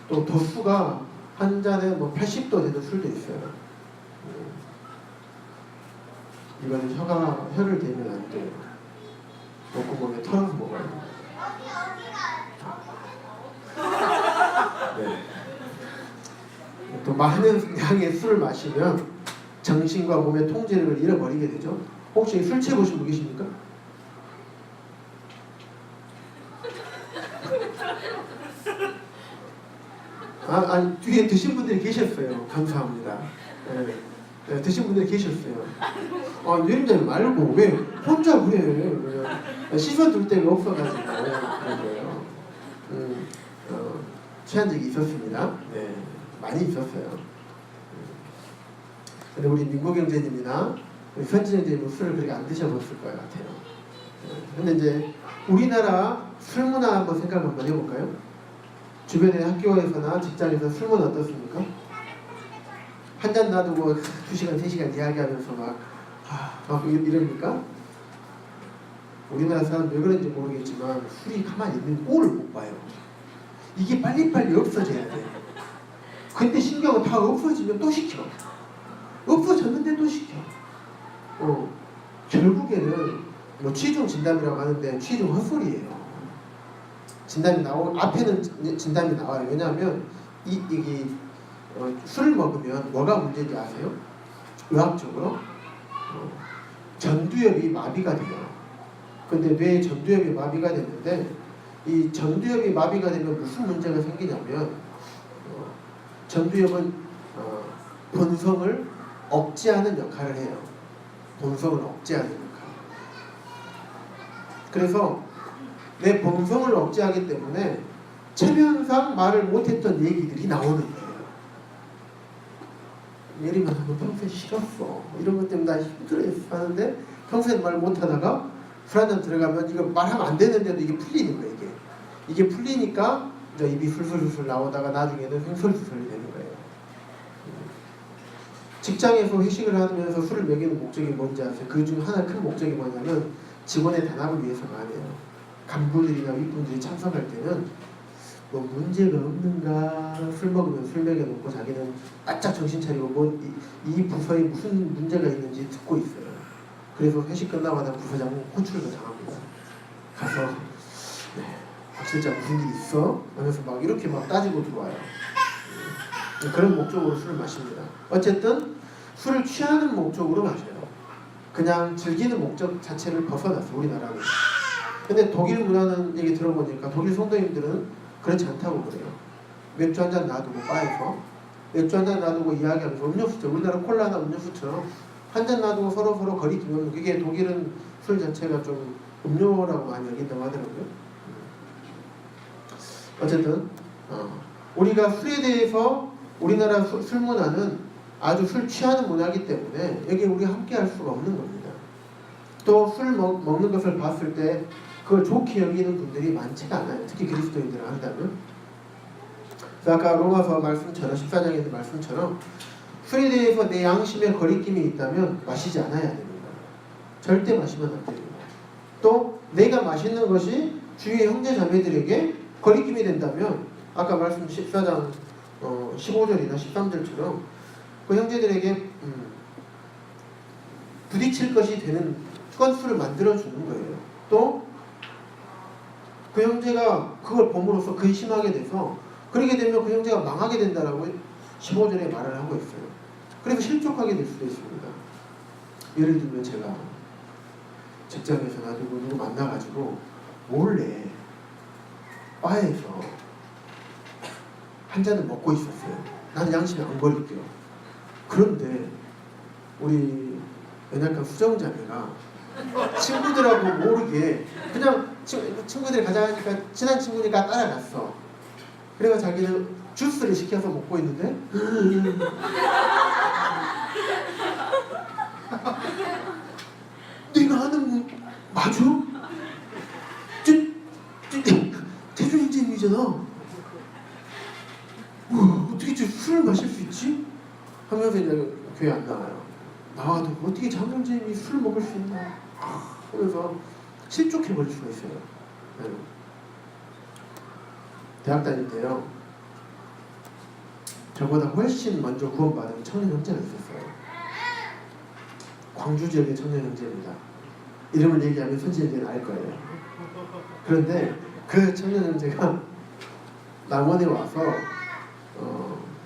또 도수가 한 잔에 80도 되는 술도 있어요. 이거는 혀를 대면 안 돼요. 목구멍에 털어서 먹어야 돼요. 네. 또 많은 양의 술을 마시면 정신과 몸의 통제력을 잃어버리게 되죠. 혹시 술 취해보신 분 계십니까? 아니 뒤에 드신 분들이 계셨어요. 감사합니다. 네. 네, 드신 분들이 계셨어요. 유림자님 말고 왜 혼자 그래? 시선 둘 데가 없어가지고 그런 거예요. 취한 적이 있었습니다. 네, 많이 있었어요. 근데 우리 민국 형제님이나 우리 선진 형제님은 술을 그렇게 안 드셔봤을 것 같아요. 근데 이제 우리나라 술 문화 한번 생각 한번 해볼까요? 주변의 학교에서나 직장에서 술문 어떻습니까? 한 잔 놔두고 2시간, 3시간 이야기하면서 막 이럽니까? 우리나라 사람 왜 그런지 모르겠지만 술이 가만히 있는 꼴을 못 봐요. 이게 빨리빨리 없어져야 돼. 근데 신경은 다 없어지면 또 시켜. 없어졌는데 또 시켜. 결국에는 뭐 취중 진담이라고 하는데 취중 헛소리예요. 진담이 앞에는 진담이 나와요. 왜냐하면 술을 먹으면 뭐가 문제인지 아세요? 의학적으로 전두엽이 마비가 돼요. 근데 뇌에 전두엽이 마비가 됐는데 이 전두엽이 마비가 되면 무슨 문제가 생기냐면 전두엽은 본성을 억제하는 역할을 해요. 본성을 억제하는 역할. 그래서 내 본성을 억제하기 때문에 체면상 말을 못했던 얘기들이 나오는 거예요. 예리만 하면 평소에 싫었어. 이런 것 때문에 나 힘들어했어 하는데 평소에 말 못하다가 술 한잔 들어가면 이거 말하면 안 되는데도 이게 풀리는 거예요. 이게 풀리니까 이제 입이 술술술 나오다가 나중에는 횡설수설이 되는 거예요. 직장에서 회식을 하면서 술을 먹이는 목적이 뭔지 아세요? 그 중 하나 큰 목적이 뭐냐면 직원의 단합을 위해서가 아니에요. 간부들이나 윗분들이 참석할 때는 뭐 문제가 없는가, 술 먹으면 술 먹여놓고 자기는 바짝 정신 차리고 이 부서에 무슨 문제가 있는지 듣고 있어요. 그래서 회식 끝나고 나면 부서장은 호출도 당합니다. 가서 박 실장 무슨 일 있어? 하면서 막 이렇게 막 따지고 들어와요. 그런 목적으로 술을 마십니다. 어쨌든 술을 취하는 목적으로 마셔요. 그냥 즐기는 목적 자체를 벗어났어, 우리나라는. 근데 독일 문화는 얘기 들어보니까 독일 성도님들은 그렇지 않다고 그래요. 맥주 한잔 놔두고 바에서 맥주 한잔 놔두고 이야기하면서 음료수처럼, 우리나라 콜라나 음료수처럼 한잔 놔두고 서로 거리끼면, 그게 독일은 술 자체가 좀 음료라고 많이 여긴다고 하더라고요. 어쨌든 우리가 술에 대해서 우리나라 술 문화는 아주 술 취하는 문화이기 때문에 여기에 우리가 함께 할 수가 없는 겁니다. 또 술 먹는 것을 봤을 때 그걸 좋게 여기는 분들이 많지가 않아요. 특히 그리스도인들을 한다면. 그래서 아까 로마서 말씀처럼 14장에 있는 말씀처럼 술에 대해서 내 양심에 거리낌이 있다면 마시지 않아야 됩니다. 절대 마시면 안 됩니다. 또 내가 마시는 것이 주위의 형제 자매들에게 거리낌이 된다면 아까 말씀 14장 15절이나 13절처럼 그 형제들에게 부딪힐 것이 되는 건수를 만들어주는 거예요. 또 그 형제가 그걸 봄으로써 근심하게 돼서 그렇게 되면 그 형제가 망하게 된다라고 15절에 말을 하고 있어요. 그래서 실족하게 될 수도 있습니다. 예를 들면 제가 직장에서 놔두고 누구 만나가지고 몰래 바에서 한 잔을 먹고 있었어요. 나는 양심이 안 걸릴게요. 그런데 우리 연약한 수정자매가 친구들하고 모르게 그냥 친구들이 가자 하니까 친한 친구니까 따라갔어. 그래서 자기는 주스를 시켜서 먹고 있는데 내가 하는 거 맞아? 태준이잖아. 어떻게 술을 마실 수 있지? 하면서 이제 교회 안 나와요. 나와도 어떻게 장영재님이 술 먹을 수 있나? 그래서 실족해버릴 수가 있어요. 네. 대학 다닐 때요, 저보다 훨씬 먼저 구원받은 청년 형제가 있었어요. 광주 지역의 청년 형제입니다. 이름을 얘기하면 손지현이는 알 거예요. 그런데 그 청년 형제가 남원에 와서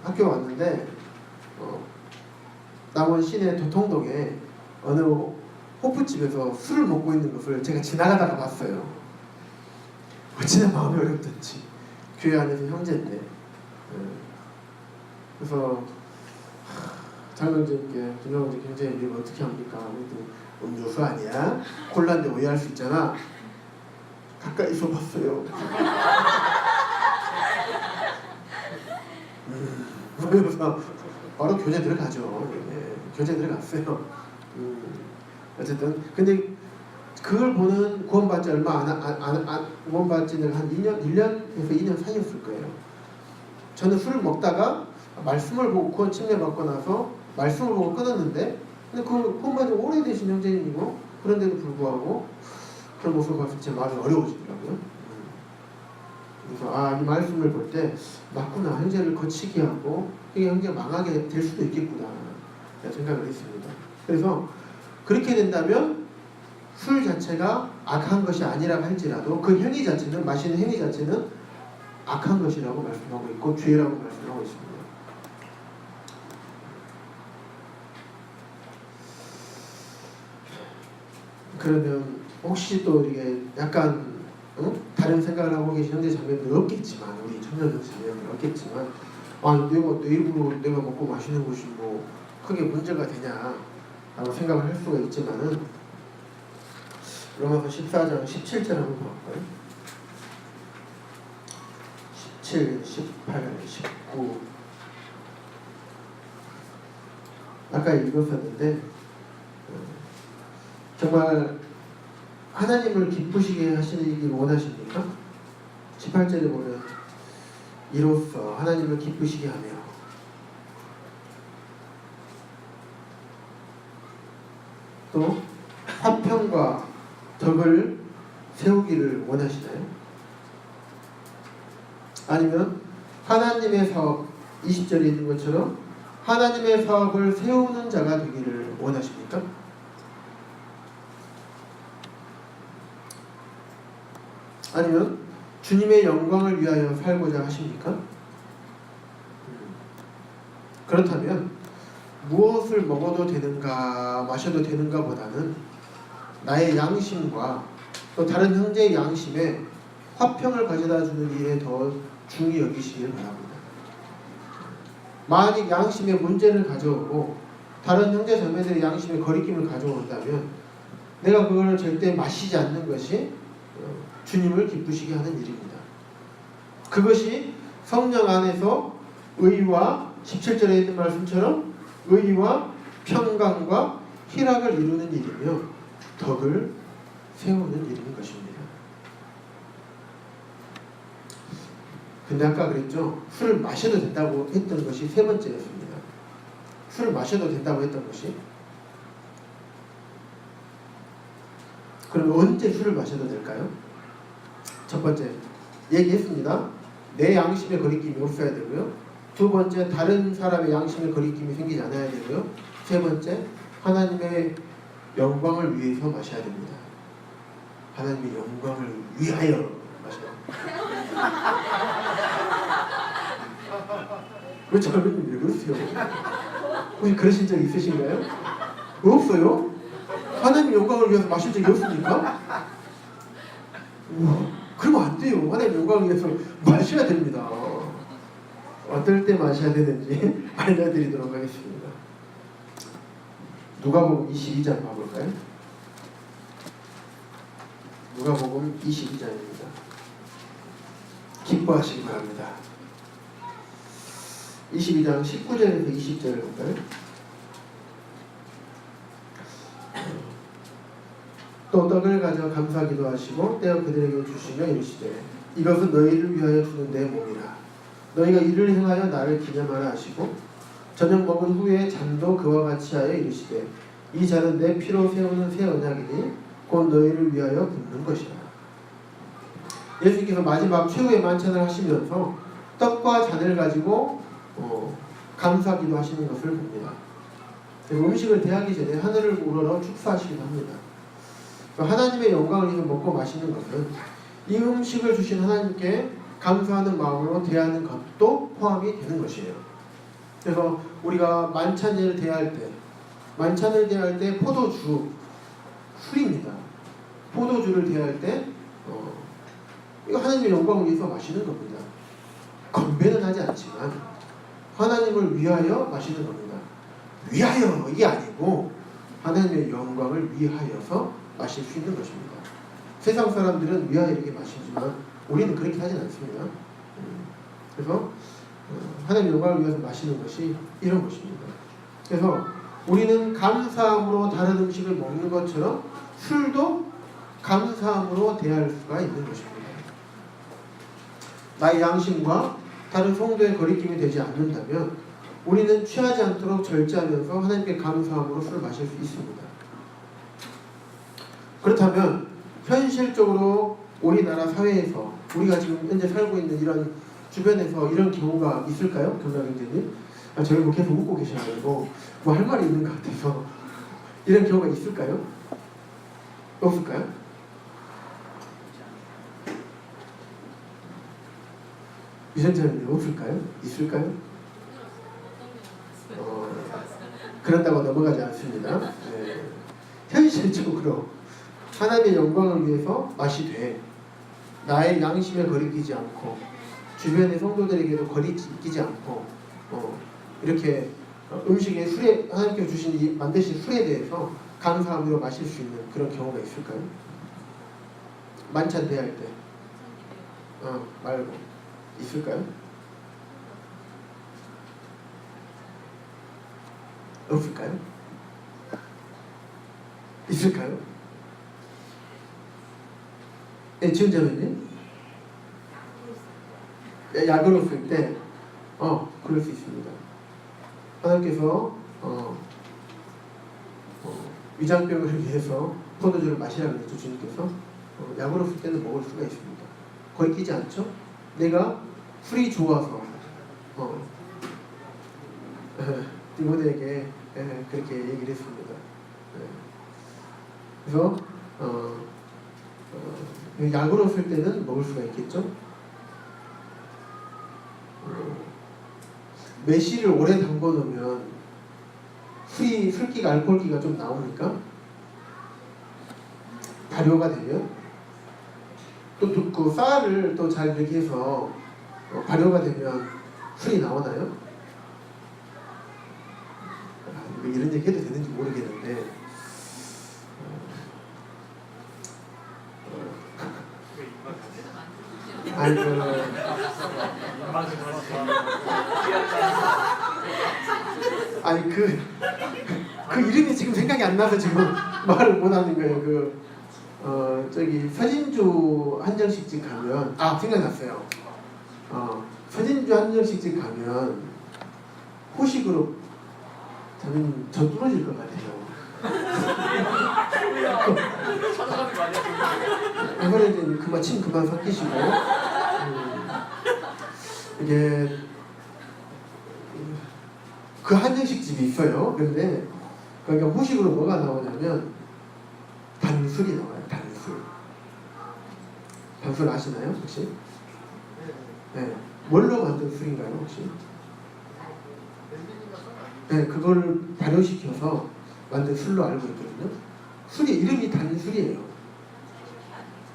학교 왔는데 남원 시내 도통동에 어느 호프집에서 술을 먹고 있는 것을 제가 지나가다가 봤어요. 어찌나 마음이 어렵던지. 교회 안에서 형제인데. 그래서 장명재님께 김영재 경제님 어떻게 합니까? 음료수 아니야? 콜라인데 오해할 수 있잖아. 가까이서 봤어요. 그래서 바로 교제 들어가죠. 네, 교제 들어갔어요. 어쨌든 근데 그걸 보는 구원받지 얼마 구원받지는 한 1년에서 2년 사이였을 거예요. 저는 술을 먹다가 말씀을 보고 구원 침례 받고 나서 말씀을 보고 끊었는데 근데 그 구원받은 오래되신 형제님이고 그런데도 불구하고 그런 모습을 봤을 때 제 마음이 어려워지더라고요. 그래서 이 말씀을 볼 때 맞구나, 형제를 거치게 하고 이게 형제가 망하게 될 수도 있겠구나 생각을 했습니다. 그래서 그렇게 된다면 술 자체가 악한 것이 아니라 할지라도 그 행위 자체는, 마시는 행위 자체는 악한 것이라고 말씀하고 있고 죄라고 말씀하고 있습니다. 그러면 혹시 또 이게 약간 다른 생각을 하고 계신 형제 자매들 없겠지만, 우리 청년 형제 자매들 없겠지만, 내가 내 입으로 내가 먹고 마시는 것이 뭐 크게 문제가 되냐라고 생각을 할 수가 있지만은 로마서 14장 17절 한번 볼까요? 17, 18, 19 아까 읽었었는데 정말 하나님을 기쁘시게 하시길 원하십니까? 18절에 보면 이로써 하나님을 기쁘시게 하며 또 화평과 덕을 세우기를 원하시나요? 아니면 하나님의 사업 20절에 있는 것처럼 하나님의 사업을 세우는 자가 되기를 원하십니까? 아니면 주님의 영광을 위하여 살고자 하십니까? 그렇다면 무엇을 먹어도 되는가 마셔도 되는가 보다는 나의 양심과 또 다른 형제의 양심에 화평을 가져다 주는 일에 더 중히 여기시길 바랍니다. 만약 양심에 문제를 가져오고 다른 형제 자매들의 양심에 거리낌을 가져온다면 내가 그걸 절대 마시지 않는 것이 주님을 기쁘시게 하는 일입니다. 그것이 성령 안에서 의와 17절에 있는 말씀처럼 의와 평강과 희락을 이루는 일이며 덕을 세우는 일인 것입니다. 근데 아까 그랬죠. 술을 마셔도 된다고 했던 것이 세 번째였습니다. 술을 마셔도 된다고 했던 것이. 그럼 언제 술을 마셔도 될까요? 첫 번째 얘기했습니다. 내 양심에 거리낌이 없어야 되고요. 두 번째 다른 사람의 양심에 거리낌이 생기지 않아야 되고요. 세 번째 하나님의 영광을 위해서 마셔야 됩니다. 하나님의 영광을 위하여 마셔야 됩니다. 왜 저러님 왜 그러세요? 혹시 그러신 적 있으신가요? 없어요? 하나님의 영광을 위해서 마실 적이 없습니까? 그러면 안 돼요. 하나님의 영광을 위해서 마셔야 됩니다. 어떨 때 마셔야 되는지 알려드리도록 하겠습니다. 누가복음 22장 봐볼까요? 누가복음 22장입니다. 기뻐하시기 바랍니다. 22장 19절에서 20절을 볼까요? 또 떡을 가져 감사기도 하시고 떼어 그들에게 주시며 이르시되 이것은 너희를 위하여 주는 내 몸이라. 너희가 이를 행하여 나를 기념하라 하시고 저녁 먹은 후에 잔도 그와 같이 하여 이르시되 이 잔은 내 피로 세우는 새 언약이니 곧 너희를 위하여 붓는 것이라. 예수님께서 마지막 최후의 만찬을 하시면서 떡과 잔을 가지고 감사기도 하시는 것을 봅니다. 음식을 대하기 전에 하늘을 우러러 축사하시기도 합니다. 하나님의 영광을 위해서 먹고 마시는 것은 이 음식을 주신 하나님께 감사하는 마음으로 대하는 것도 포함이 되는 것이에요. 그래서 우리가 만찬을 대할 때 포도주, 술입니다. 포도주를 대할 때 이거 하나님의 영광을 위해서 마시는 겁니다. 건배는 하지 않지만 하나님을 위하여 마시는 겁니다. 위하여 이게 아니고 하나님의 영광을 위하여서 마실 수 있는 것입니다. 세상 사람들은 위하여 이렇게 마시지만 우리는 그렇게 하진 않습니다. 그래서 하나님의 영광을 위해서 마시는 것이 이런 것입니다. 그래서 우리는 감사함으로 다른 음식을 먹는 것처럼 술도 감사함으로 대할 수가 있는 것입니다. 나의 양심과 다른 성도의 거리낌이 되지 않는다면 우리는 취하지 않도록 절제하면서 하나님께 감사함으로 술을 마실 수 있습니다. 그렇다면 현실적으로 우리나라 사회에서 우리가 지금 현재 살고 있는 이런 주변에서 이런 경우가 있을까요? 경락형제님? 저를 뭐 계속 웃고 계셔가지고 뭐 할 말이 있는 것 같아서 이런 경우가 있을까요? 없을까요? 유전자는 없을까요? 있을까요? 그런다고 넘어가지 않습니다. 네. 현실적으로 하나님의 영광을 위해서 마시되 나의 양심에 거리끼지 않고 주변의 성도들에게도 거리끼지 않고 이렇게 음식에 술에 하나님께서 주신 이 만드신 술에 대해서 감사함으로 마실 수 있는 그런 경우가 있을까요? 만찬 대할 때 말고 있을까요? 없을까요? 있을까요? 네, 지은자매님? 약으로 쓸 때, 그럴 수 있습니다. 하나님께서 위장병을 위해서 포도주를 마시라고 했죠. 주님께서 약으로 쓸 때는 먹을 수가 있습니다. 거의 끼지 않죠? 내가 술이 좋아서 디모데에게 그렇게 얘기를 했습니다. 그래서 약으로 쓸 때는 먹을 수가 있겠죠. 매실을 오래 담궈 놓으면 술기가 알코올기가 좀 나오니까 발효가 되면 또 그 쌀을 또 잘 이렇게 해서 발효가 되면 술이 나오나요? 이런 얘기 해도 되는지 모르겠는데 그 이름이 지금 생각이 안 나서 지금 말을 못 하는 거예요. 저기 서진주 한정식집 가면 생각났어요. 서진주 한정식집 가면 후식으로 저는 저 뚫어질 것 같아요. 찾아가는 거 아니야? 이번에는 그만 침 그만 삭히시고 이게 그 한정식 집이 있어요. 그런데 그러니까 후식으로 뭐가 나오냐면 단술이 나와요. 단술 아시나요 혹시? 네. 뭘로 만든 술인가요 혹시? 네, 그걸 발효시켜서 만든 술로 알고 있거든요. 술이 이름이 단술이에요.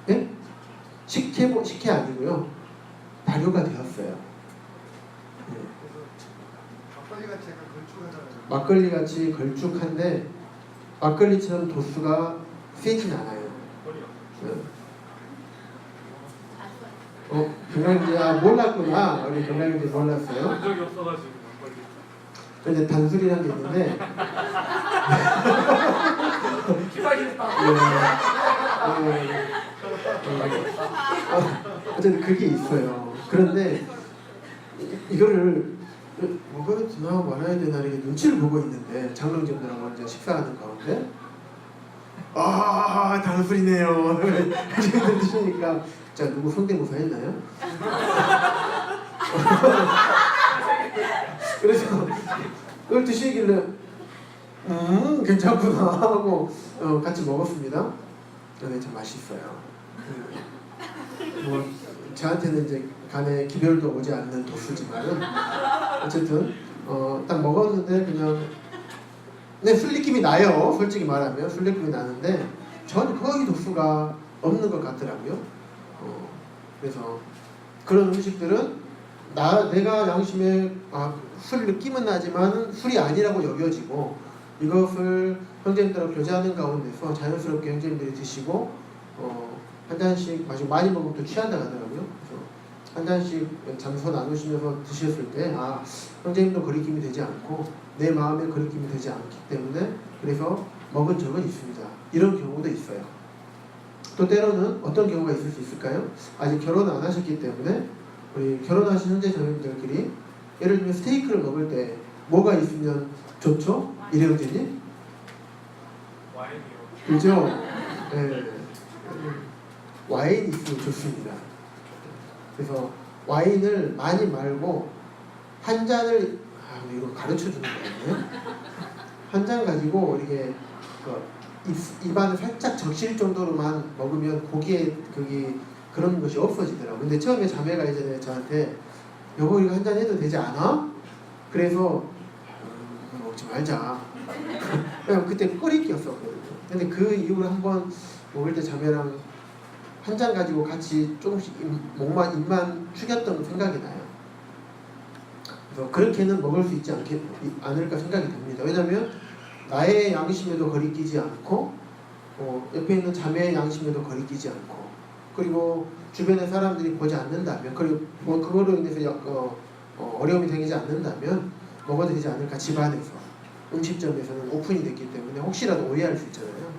네? 식혜 아니고요. 발효가 되었어요. 네. 막걸리 같이 걸쭉한데 막걸리처럼 도수가 세진 않아요. 네. 경락이제 몰랐구나. 우리 경락이제 몰랐어요. 본 적이 없어가지고 막걸리. 근데 단술이라는 게 있는데 기빨리겠다. 어쨌든 그게 있어요. 그런데 이거를 먹어도 되나 말아야 되나 이렇게 눈치를 보고 있는데 장롱점들하고 이제 식사하는 가운데 단술이네요. 이렇게 드시니까 자 누구 성대모사 했나요? 그래서 그걸 드시길래 괜찮구나 하고 같이 먹었습니다. 근데 참 맛있어요. 뭐 저한테는 이제 간에 기별도 오지 않는 도수지만은 어쨌든 딱 먹었는데 그냥 술 느낌이 나요. 솔직히 말하면 술 느낌이 나는데 저는 거의 도수가 없는 것 같더라고요. 그래서 그런 음식들은 내가 양심에 술 느낌은 나지만 술이 아니라고 여겨지고 이것을 형제님들하고 교제하는 가운데서 자연스럽게 형제님들이 드시고 한 잔씩 마시고 많이 먹으면 또 취한다 하더라고요. 그래서 한 잔씩 잠소 나누시면서 드셨을 때 형제님도 거리낌이 되지 않고 내 마음에 거리낌이 되지 않기 때문에 그래서 먹은 적은 있습니다. 이런 경우도 있어요. 또 때로는 어떤 경우가 있을 수 있을까요? 아직 결혼 안 하셨기 때문에 우리 결혼하신 형제 자매들끼리 예를 들면 스테이크를 먹을 때 뭐가 있으면 좋죠? 이래형제님? 와인이요. 그죠? 네. 와인이 있으면 좋습니다. 그래서 와인을 많이 말고 한 잔을 이거 가르쳐 주는 거예요. 한 잔 가지고 이렇게 입안을 살짝 적실 정도로만 먹으면 고기에 그런 것이 없어지더라고요. 근데 처음에 자매가 이제 저한테 여보 이거 한 잔 해도 되지 않아? 그래서 먹지 말자. 그냥 그때 끓이 꼈었거든요. 근데 그 이후로 한번 먹을 때 자매랑 한 잔 가지고 같이 조금씩 입만 축였던 생각이 나요. 그래서 그렇게는 먹을 수 있지 않을까 생각이 듭니다. 왜냐하면 나의 양심에도 거리끼지 않고 옆에 있는 자매의 양심에도 거리끼지 않고 그리고 주변의 사람들이 보지 않는다면 그리고 그거로 인해서 어려움이 생기지 않는다면 먹어도 되지 않을까. 집안에서 음식점에서는 오픈이 됐기 때문에 혹시라도 오해할 수 있잖아요.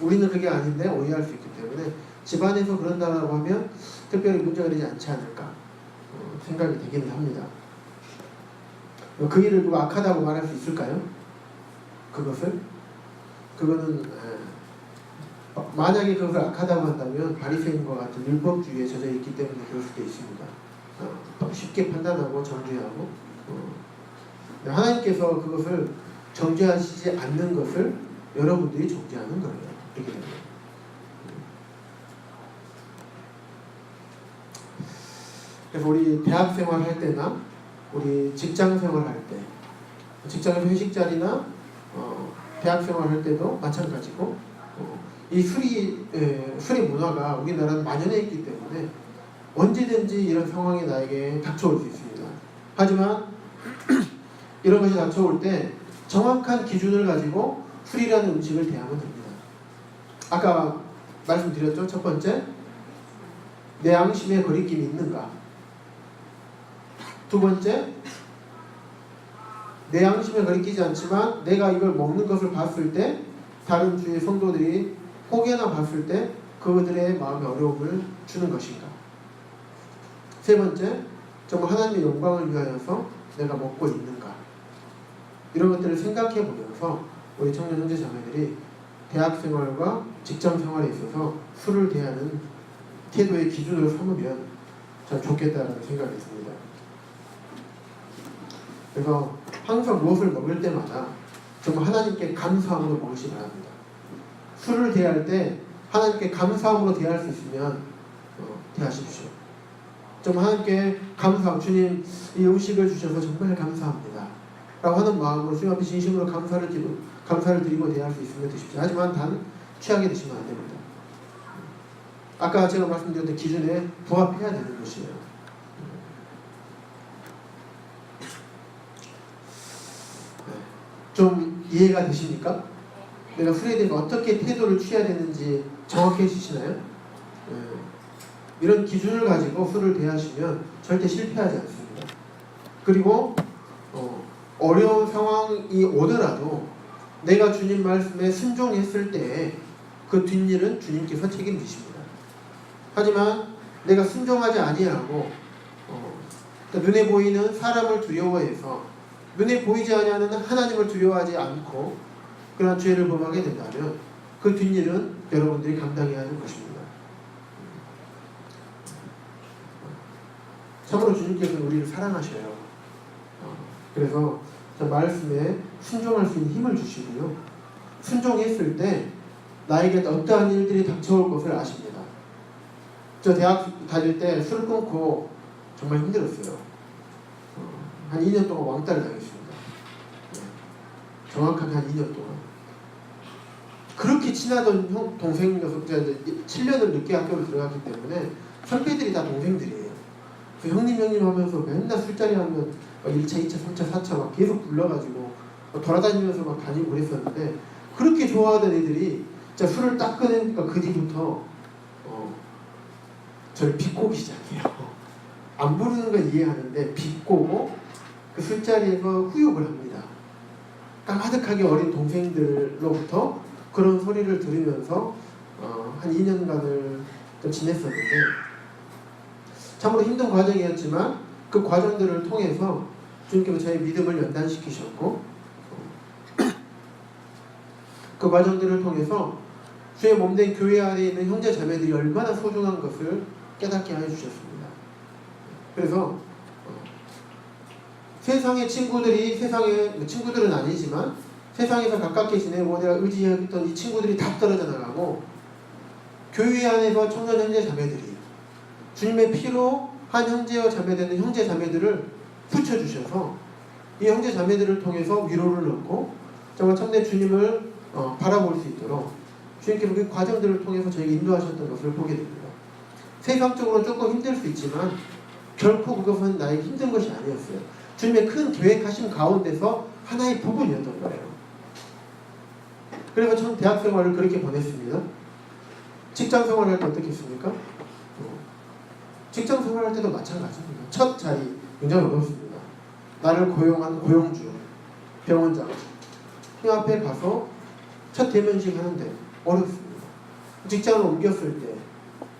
우리는 그게 아닌데 오해할 수 있기 때문에 집안에서 그런다고 하면 특별히 문제가 되지 않지 않을까 생각이 되기는 합니다. 그 일을 누가 악하다고 말할 수 있을까요? 그거는 만약에 그것을 악하다고 한다면 바리새인과 같은 율법주의에 젖어 있기 때문에 그럴 수도 있습니다. 쉽게 판단하고 정죄하고 하나님께서 그것을 정죄하시지 않는 것을 여러분들이 정죄하는 거예요. 이렇게 됩니다. 그래서 우리 대학생활 할 때나 우리 직장생활 할 때 직장에서 회식 자리나 대학생활 할 때도 마찬가지고 이 술의 문화가 우리나라는 만연해 있기 때문에 언제든지 이런 상황이 나에게 닥쳐올 수 있습니다. 하지만 이런 것이 닥쳐올 때 정확한 기준을 가지고 술이라는 음식을 대하면 됩니다. 아까 말씀드렸죠? 첫 번째, 내 양심에 거리낌이 있는가? 두 번째, 내 양심에 거리끼지 않지만 내가 이걸 먹는 것을 봤을 때 다른 주의 성도들이 혹여나 봤을 때 그들의 마음에 어려움을 주는 것인가. 세 번째, 정말 하나님의 영광을 위하여서 내가 먹고 있는가. 이런 것들을 생각해 보면서 우리 청년 형제 자매들이 대학생활과 직장생활에 있어서 술을 대하는 태도의 기준으로 삼으면 참 좋겠다는 생각이 듭니다. 그래서 항상 무엇을 먹을 때마다 정말 하나님께 감사함으로 먹으시 바랍니다. 술을 대할 때 하나님께 감사함으로 대할 수 있으면 대하십시오. 정말 하나님께 감사함, 주님 이 음식을 주셔서 정말 감사합니다 라고 하는 마음으로 주님 앞에 진심으로 감사를 드리고 대할 수 있으면 드십시오. 하지만 단 취하게 드시면 안 됩니다. 아까 제가 말씀드렸던 기준에 부합해야 되는 것이에요. 좀 이해가 되십니까? 내가 술에 대해서 어떻게 태도를 취해야 되는지 정확해지시나요? 이런 기준을 가지고 술을 대하시면 절대 실패하지 않습니다. 그리고 어려운 상황이 오더라도 내가 주님 말씀에 순종했을 때 그 뒷일은 주님께서 책임지십니다. 하지만 내가 순종하지 아니하고 눈에 보이는 사람을 두려워해서 눈에 보이지 아니하는 하나님을 두려워하지 않고 그러나 죄를 범하게 된다면 그 뒷일은 여러분들이 감당해야 하는 것입니다. 참으로 주님께서는 우리를 사랑하셔요. 그래서 말씀에 순종할 수 있는 힘을 주시고요. 순종했을 때 나에게 어떠한 일들이 닥쳐올 것을 아십니다. 저 대학 다닐 때 술 끊고 정말 힘들었어요. 한 2년 동안 왕따를 당했습니다. 정확하게 한 2년 동안. 그렇게 친하던 동생이어서 제가 이제 7년을 늦게 학교를 들어갔기 때문에 선배들이 다 동생들이에요. 그래서 형님 하면서 맨날 술자리 하면 1차, 2차, 3차, 4차 막 계속 불러가지고 돌아다니면서 막 다니고 그랬었는데 그렇게 좋아하던 애들이 진짜 술을 딱 꺼내니까 그 뒤부터 저를 비꼬기 시작해요. 안 부르는 건 이해하는데 비꼬고 그 술자리에서 후욕을 합니다. 까마득하게 어린 동생들로부터 그런 소리를 들으면서 한 2년간을 좀 지냈었는데 참으로 힘든 과정이었지만 그 과정들을 통해서 주님께서 저의 믿음을 연단시키셨고 그 과정들을 통해서 주의 몸된 교회 안에 있는 형제 자매들이 얼마나 소중한 것을 깨닫게 하여 주셨습니다. 그래서 세상의 친구들이 세상의 친구들은 아니지만 세상에서 가깝게 지내고 내가 의지했던 이 친구들이 다 떨어져 나가고 교회 안에서 청년 형제 자매들이 주님의 피로 한 형제와 자매되는 형제 자매들을 붙여주셔서 이 형제 자매들을 통해서 위로를 얻고 정말 참된 주님을 바라볼 수 있도록 주님께서 그 과정들을 통해서 저에게 인도하셨던 것을 보게 됩니다. 세상적으로 조금 힘들 수 있지만 결코 그것은 나에게 힘든 것이 아니었어요. 주님의 큰 계획하심 가운데서 하나의 부분이었던 거예요. 그래서 전 대학 생활을 그렇게 보냈습니다. 직장 생활할 때 어떻게 했습니까? 직장 생활할 때도 마찬가지입니다. 첫 자리 굉장히 어렵습니다. 나를 고용한 고용주, 병원장 그 앞에 가서 첫 대면식 하는데 어렵습니다. 직장을 옮겼을 때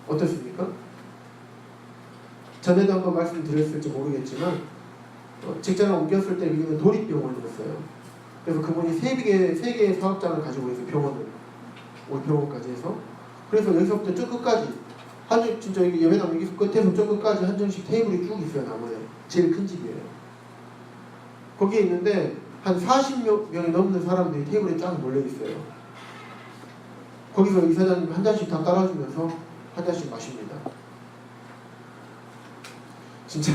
어떻습니까? 전에도 한번 말씀드렸을지 모르겠지만 직장을 옮겼을 때 여기는 도립병원이었어요. 그래서 그분이 세 개의 사업장을 가지고 있어요. 병원을 우리 병원까지 해서. 그래서 여기서부터 쭉 끝까지 진짜 여기 예배당 여기 끝에서 쭉 끝까지 한정식 테이블이 쭉 있어요. 나무에 제일 큰 집이에요. 거기에 있는데 한 40명이 넘는 사람들이 테이블에 쫙 몰려 있어요. 거기서 이사장님 한 잔씩 다 따라주면서 한 잔씩 마십니다. 진짜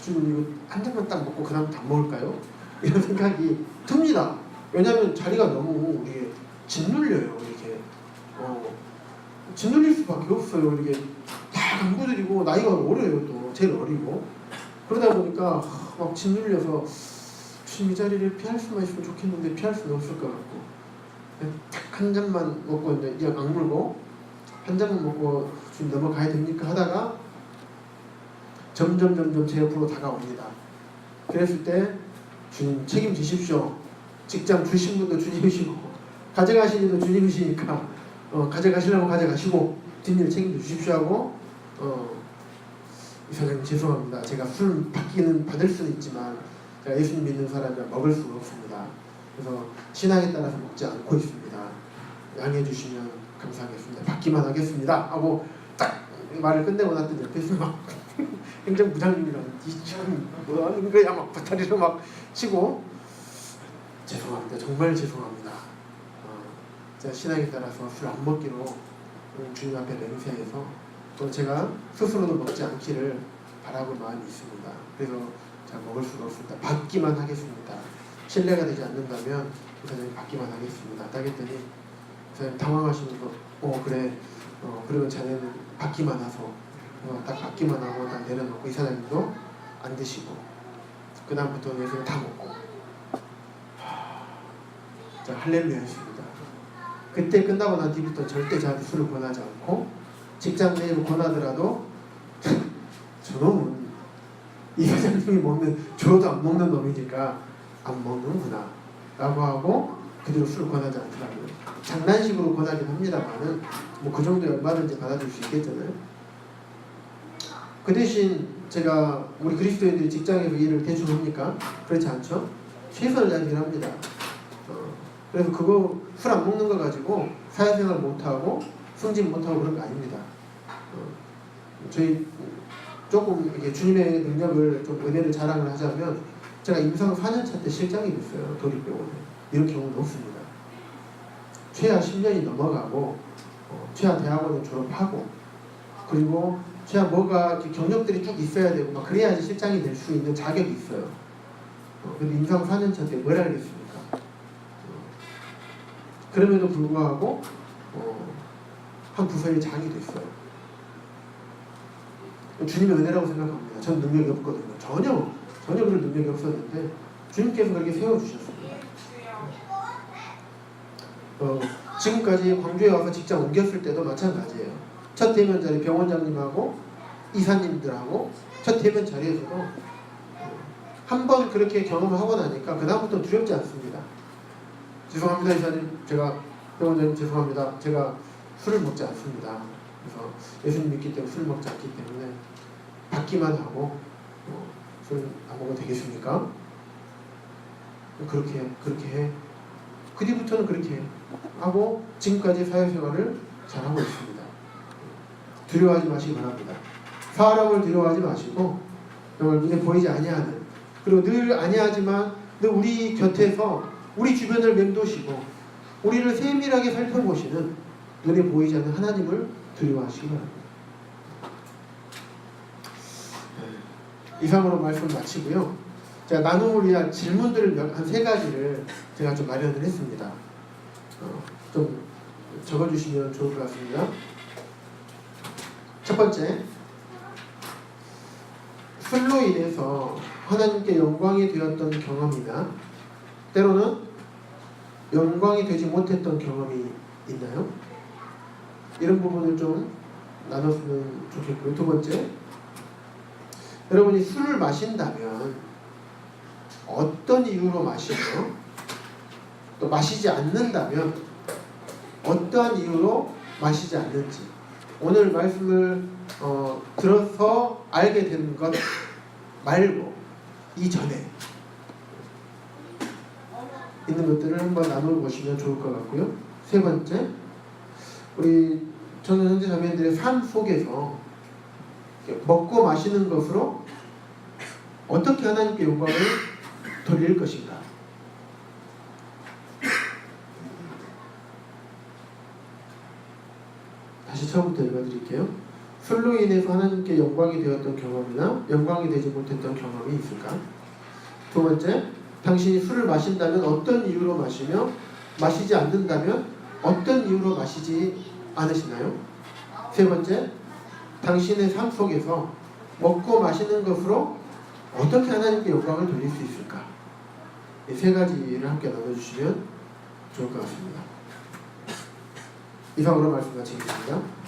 주님 이거 한 잔만 딱 먹고 그 다음 다 먹을까요? 이런 생각이 듭니다. 왜냐하면 자리가 너무 우리 짓눌려요. 이렇게 짓눌릴 수밖에 없어요. 이렇게 다 간부들이고 나이가 어려요. 또 제일 어리고 그러다 보니까 막 짓눌려서 주님 이 자리를 피할 수만 있으면 좋겠는데 피할 수는 없을 것 같고 딱 한 잔만 먹고 이제 이 악물고 한 잔만 먹고 주님 넘어가야 됩니까 하다가 점점 제 옆으로 다가옵니다. 그랬을 때 주님 책임지십시오. 직장 주신 분도 주님이시고 가져가신 분도 주님이시니까 가져가시려면 가져가시고 뒷일 책임져 주십시오 하고 이사장님 죄송합니다. 제가 술 받을 수는 있지만 제가 예수님 믿는 사람이라 먹을 수가 없습니다. 그래서 신앙에 따라서 먹지 않고 있습니다. 양해해 주시면 감사하겠습니다. 받기만 하겠습니다 하고 딱 말을 끝내고 났더니 옆에서 막 행정부장님이랑 이 지금 뭐 하는 거야 막 바다리로 막 치고 죄송합니다. 정말 죄송합니다. 제가 신앙에 따라서 술 안 먹기로 주님 앞에 맹세해서 또 제가 스스로도 먹지 않기를 바라볼 마음이 있습니다. 그래서 제가 먹을 수가 없습니다. 받기만 하겠습니다. 신뢰가 되지 않는다면 이사장님 받기만 하겠습니다. 따겠더니 이사장님 당황하시면서 그래 그러면 자네는 받기만 하소 딱 받기만 하고 딱 내려놓고 이사장님도 안 드시고 그 다음부터는 예수님 다 먹고 자 할렐루야였습니다. 그때 끝나고 난 뒤부터 절대 저한테 술을 권하지 않고 직장 내로 권하더라도 저놈은 이사장님이 먹는 저도 안 먹는 놈이니까 안 먹는구나 라고 하고 그대로 술을 권하지 않더라고요. 장난식으로 권하긴 합니다만은 뭐 그 정도에 얼마든지 받아줄 수 있겠잖아요. 그 대신 제가 우리 그리스도인들이 직장에서 일을 대충 합니까? 그렇지 않죠? 최선을 다해서 일합니다. 그래서 그거 술 안 먹는 거 가지고 사회생활 못하고 승진 못하고 그런 거 아닙니다. 저희 조금 이게 주님의 능력을 좀 은혜를 자랑을 하자면 제가 임상 4년차 때 실장이 됐어요. 도립병원에. 이런 경우는 없습니다. 최하 10년이 넘어가고 최하 대학원을 졸업하고 그리고 최하 뭐가 이렇게 경력들이 쭉 있어야 되고 막 그래야지 실장이 될 수 있는 자격이 있어요. 근데 임상 4년차 때 뭘 알겠습니까? 그럼에도 불구하고 한 부서의 장이 됐어요. 주님의 은혜라고 생각합니다. 전 능력이 없거든요. 전혀 그런 능력이 없었는데 주님께서 그렇게 세워주셨습니다. 지금까지 광주에 와서 직장 옮겼을 때도 마찬가지예요. 첫 대면 자리 병원장님하고 이사님들하고 첫 대면 자리에서도 한 번 그렇게 경험을 하고 나니까 그 다음부터 두렵지 않습니다. 죄송합니다 이사님, 제가 병원장님 죄송합니다. 제가 술을 먹지 않습니다. 그래서 예수님 믿기 때문에 술 먹지 않기 때문에 받기만 하고 술 안 먹어도 되겠습니까? 그렇게 해. 그 뒤부터는 그렇게 해. 하고 지금까지 사회생활을 잘하고 있습니다. 두려워하지 마시기 바랍니다. 사람을 두려워하지 마시고 정말 눈에 보이지 아니하는, 그리고 늘 아니하지만 늘 우리 곁에서 우리 주변을 맴도시고 우리를 세밀하게 살펴보시는 눈에 보이지 않는 하나님을 두려워하시기 바랍니다. 이상으로 말씀 마치고요. 제가 나눔을 위한 질문들을 한 3가지를 제가 좀 마련을 했습니다. 좀 적어주시면 좋을 것 같습니다. 첫 번째, 술로 인해서 하나님께 영광이 되었던 경험이나 때로는 영광이 되지 못했던 경험이 있나요? 이런 부분을 좀 나눴으면 좋겠고요. 두 번째, 여러분이 술을 마신다면 어떤 이유로 마시고 또 마시지 않는다면 어떠한 이유로 마시지 않는지, 오늘 말씀을 들어서 알게 되는 것 말고 이전에 있는 것들을 한번 나눠보시면 좋을 것 같고요. 세 번째, 우리 저는 현재 자매들의 삶 속에서 먹고 마시는 것으로 어떻게 하나님께 영광을 돌릴 것인가. 다시 처음부터 읽어드릴게요. 술로 인해서 하나님께 영광이 되었던 경험이나 영광이 되지 못했던 경험이 있을까? 두 번째, 당신이 술을 마신다면 어떤 이유로 마시며 마시지 않는다면 어떤 이유로 마시지 않으시나요? 세 번째, 당신의 삶 속에서 먹고 마시는 것으로 어떻게 하나님께 영광을 돌릴 수 있을까? 이 3가지를 함께 나눠주시면 좋을 것 같습니다. 이상으로 말씀 마치겠습니다.